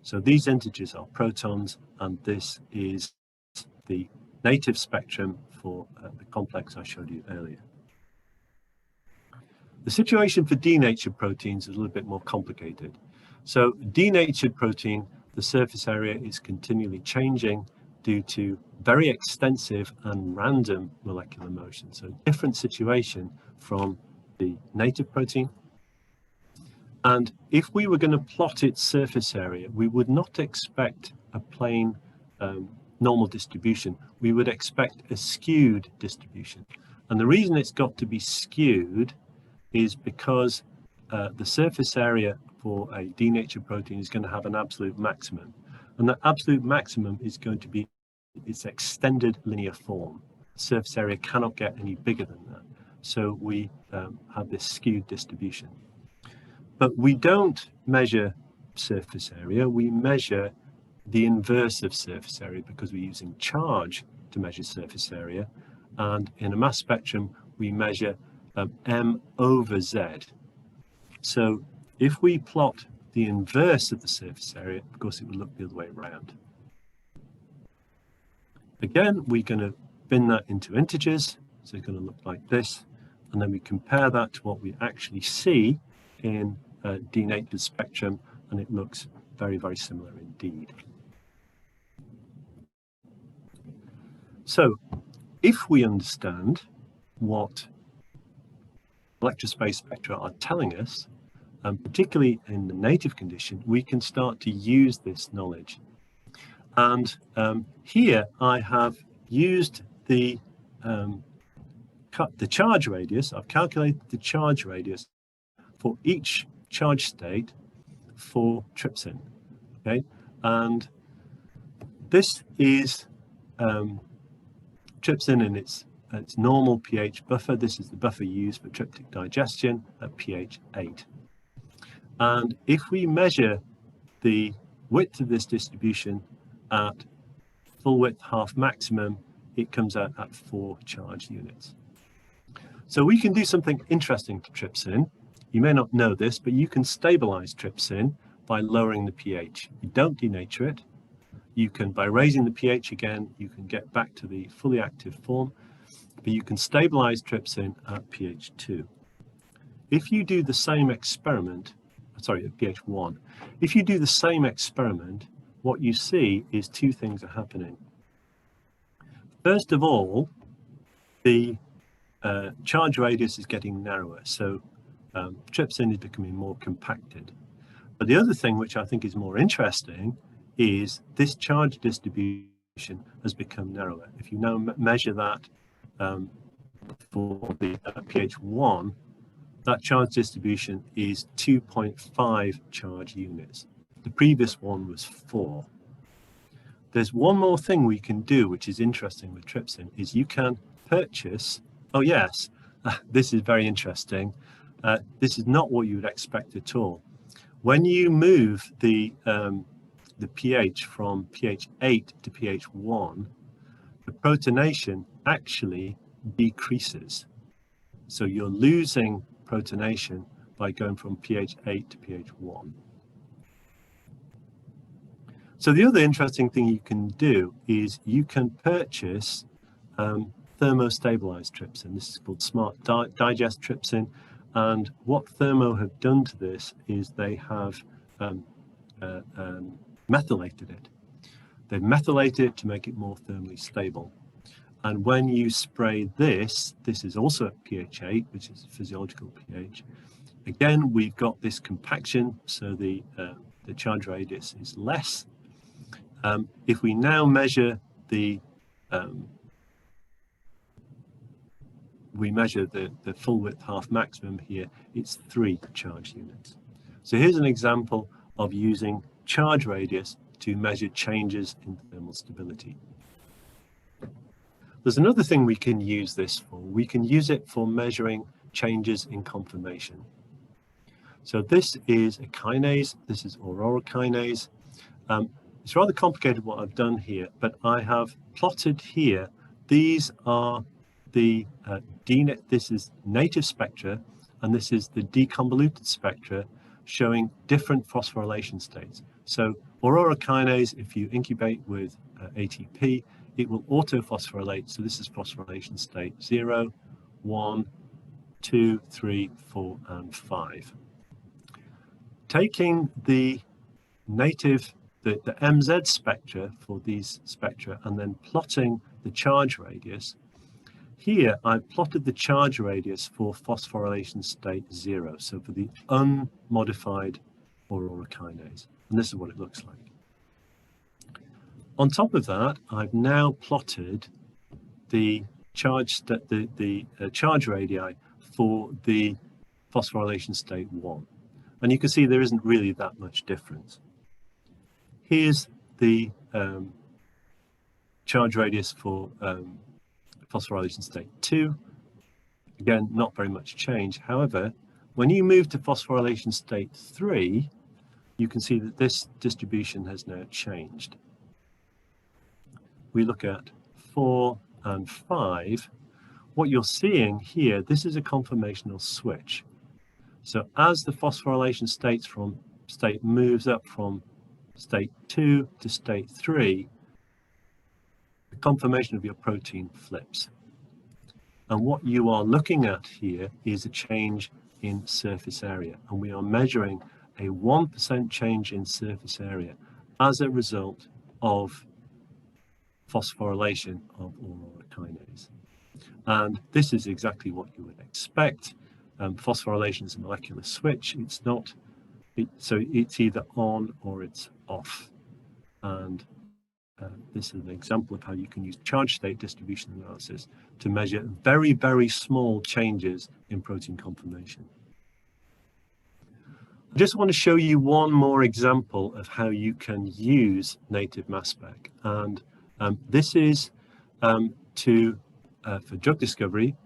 So these integers are protons, and this is the native spectrum for the complex I showed you earlier. The situation for denatured proteins is a little bit more complicated. So denatured protein, the surface area is continually changing due to very extensive and random molecular motion. So different situation from the native protein. And if we were going to plot its surface area, we would not expect a plain normal distribution. We would expect a skewed distribution. And the reason it's got to be skewed is because the surface area for a denatured protein is going to have an absolute maximum. And that absolute maximum is going to be its extended linear form. The surface area cannot get any bigger than that. So we have this skewed distribution. But we don't measure surface area, we measure the inverse of surface area because we're using charge to measure surface area. And in a mass spectrum, we measure m over z. So if we plot the inverse of the surface area, of course it would look the other way around. Again, we're going to bin that into integers, so it's going to look like this, and then we compare that to what we actually see in a denatured spectrum, and it looks very, very similar indeed. So if we understand what electrospray spectra are telling us, and particularly in the native condition, we can start to use this knowledge. And here I have used the charge radius. I've calculated the charge radius for each charge state for trypsin. Okay, and this is trypsin in its normal pH buffer. This is the buffer used for tryptic digestion at pH 8. And if we measure the width of this distribution at full width half maximum, it comes out at 4 charge units. So we can do something interesting to trypsin. You may not know this, but you can stabilize trypsin by lowering the pH. You don't denature it. You can, by raising the pH again, you can get back to the fully active form, but you can stabilize trypsin at pH 2. If you do the same experiment, sorry, at pH 1, if you do the same experiment, what you see is 2 things are happening. First of all, the charge radius is getting narrower, so trypsin is becoming more compacted. But the other thing, which I think is more interesting, is this charge distribution has become narrower. If you now measure that for the pH 1, that charge distribution is 2.5 charge units. The previous one was 4. There's one more thing we can do, which is interesting with trypsin, is you can purchase, oh yes, this is very interesting. This is not what you would expect at all. When you move the pH from pH 8 to pH 1, the protonation actually decreases. So you're losing protonation by going from pH 8 to pH 1. So the other interesting thing you can do is you can purchase thermostabilized trypsin. This is called smart digest trypsin. And what Thermo have done to this is they have methylated it. They've methylated it to make it more thermally stable. And when you spray this, this is also at pH 8, which is physiological pH. Again, we've got this compaction, so the charge radius is less. If we now measure the full width half maximum here, it's 3 charge units. So here's an example of using charge radius to measure changes in thermal stability. There's another thing we can use this for. We can use it for measuring changes in conformation. So this is a kinase. This is aurora kinase. It's rather complicated what I've done here, but I have plotted here. These are the this is native spectra, and this is the deconvoluted spectra showing different phosphorylation states. So aurora kinase, if you incubate with ATP, it will autophosphorylate. So this is phosphorylation state 0, 1, 2, 3, 4, and 5. Taking the native, the MZ spectra for these spectra, and then plotting the charge radius, here I've plotted the charge radius for phosphorylation state 0, so for the unmodified aurora kinase. And this is what it looks like. On top of that, I've now plotted the charge charge radii for the phosphorylation state 1. And you can see there isn't really that much difference. Here's the charge radius for phosphorylation state 2. Again, not very much change. However, when you move to phosphorylation state 3, you can see that this distribution has now changed. We look at 4 and 5. What you're seeing here, this is a conformational switch. So as the phosphorylation state moves up from state 2 to state 3, the conformation of your protein flips. And what you are looking at here is a change in surface area. And we are measuring a 1% change in surface area as a result of phosphorylation of aurora kinase. And this is exactly what you would expect. Phosphorylation is a molecular switch. It's not, so it's either on or it's off. And this is an example of how you can use charge state distribution analysis to measure very, very small changes in protein conformation. I just want to show you one more example of how you can use native mass spec. And this is for drug discovery.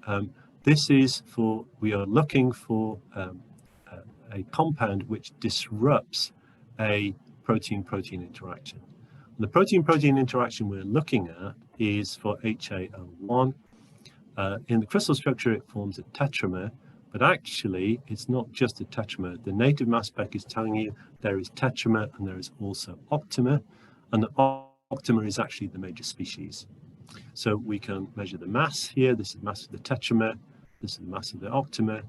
This is for, we are looking for a compound which disrupts a protein-protein interaction. And the protein-protein interaction we're looking at is for HAO1. In the crystal structure, it forms a tetramer, but actually it's not just a tetramer. The native mass spec is telling you there is tetramer and there is also octamer, and the octamer is actually the major species. So we can measure the mass here. This is the mass of the tetramer, this is the mass of the octamer,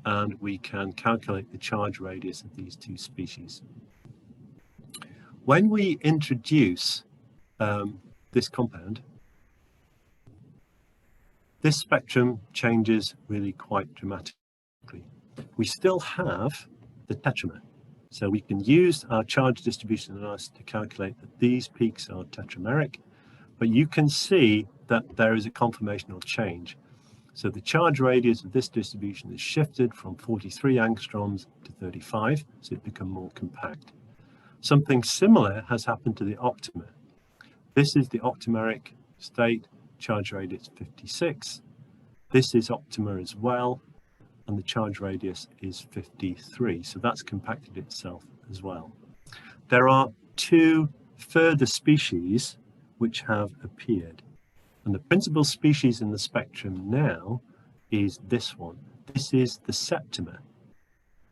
and we can calculate the charge radius of these two species. When we introduce this compound, this spectrum changes really quite dramatically. We still have the tetramer, so we can use our charge distribution analysis to calculate that these peaks are tetrameric, but you can see that there is a conformational change. So the charge radius of this distribution is shifted from 43 angstroms to 35, so it becomes more compact. Something similar has happened to the octamer. This is the octameric state, charge radius 56. This is octamer as well, and the charge radius is 53, so that's compacted itself as well. There are two further species which have appeared, and the principal species in the spectrum now is this one. This is the septamer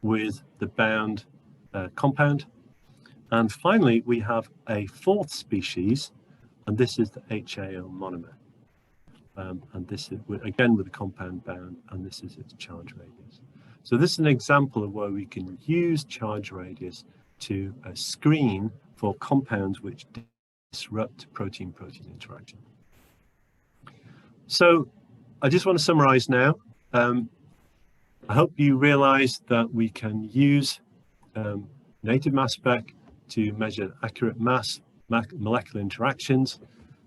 with the bound compound, and finally we have a fourth species, and this is the HAO monomer. And this is, again, with the compound bound, and this is its charge radius. So this is an example of where we can use charge radius to screen for compounds which disrupt protein-protein interaction. So I just want to summarize now. I hope you realize that we can use native mass spec to measure accurate mass, molecular interactions,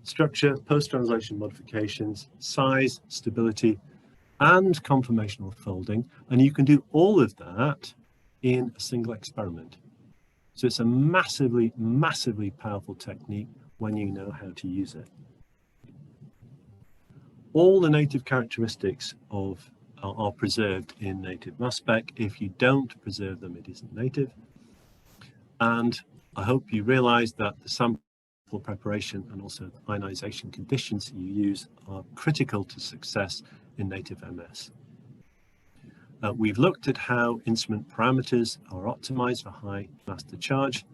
structure, post-translation modifications, size, stability, and conformational folding. And you can do all of that in a single experiment. So it's a massively, massively powerful technique when you know how to use it. All the native characteristics are preserved in native mass spec. If you don't preserve them, it isn't native. And I hope you realize that the sample preparation and also the ionization conditions you use are critical to success in native MS. We've looked at how instrument parameters are optimized for high mass to charge.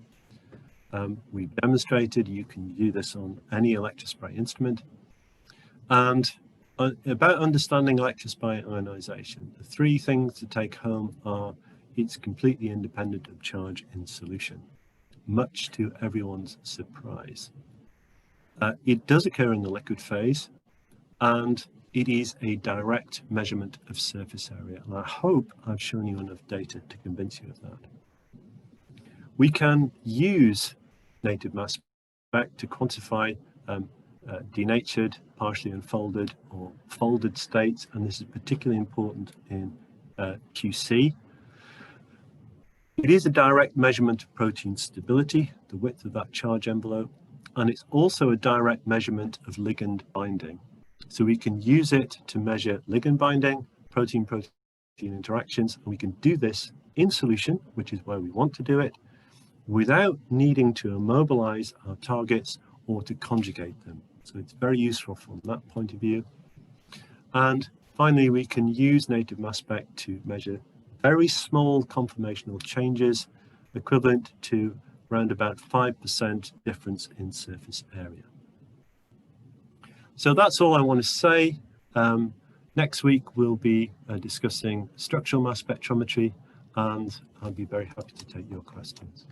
We've demonstrated you can do this on any electrospray instrument. And about understanding electrospray ionization, the three things to take home are it's completely independent of charge in solution, much to everyone's surprise. It does occur in the liquid phase, and it is a direct measurement of surface area. And I hope I've shown you enough data to convince you of that. We can use native mass spec to quantify denatured, partially unfolded, or folded states, and this is particularly important in QC. It is a direct measurement of protein stability, the width of that charge envelope, and it's also a direct measurement of ligand binding. So we can use it to measure ligand binding, protein-protein interactions, and we can do this in solution, which is where we want to do it, without needing to immobilize our targets or to conjugate them. So it's very useful from that point of view. And finally, we can use native mass spec to measure very small conformational changes equivalent to around about 5% difference in surface area. So that's all I want to say. Next week we'll be discussing structural mass spectrometry, and I'll be very happy to take your questions.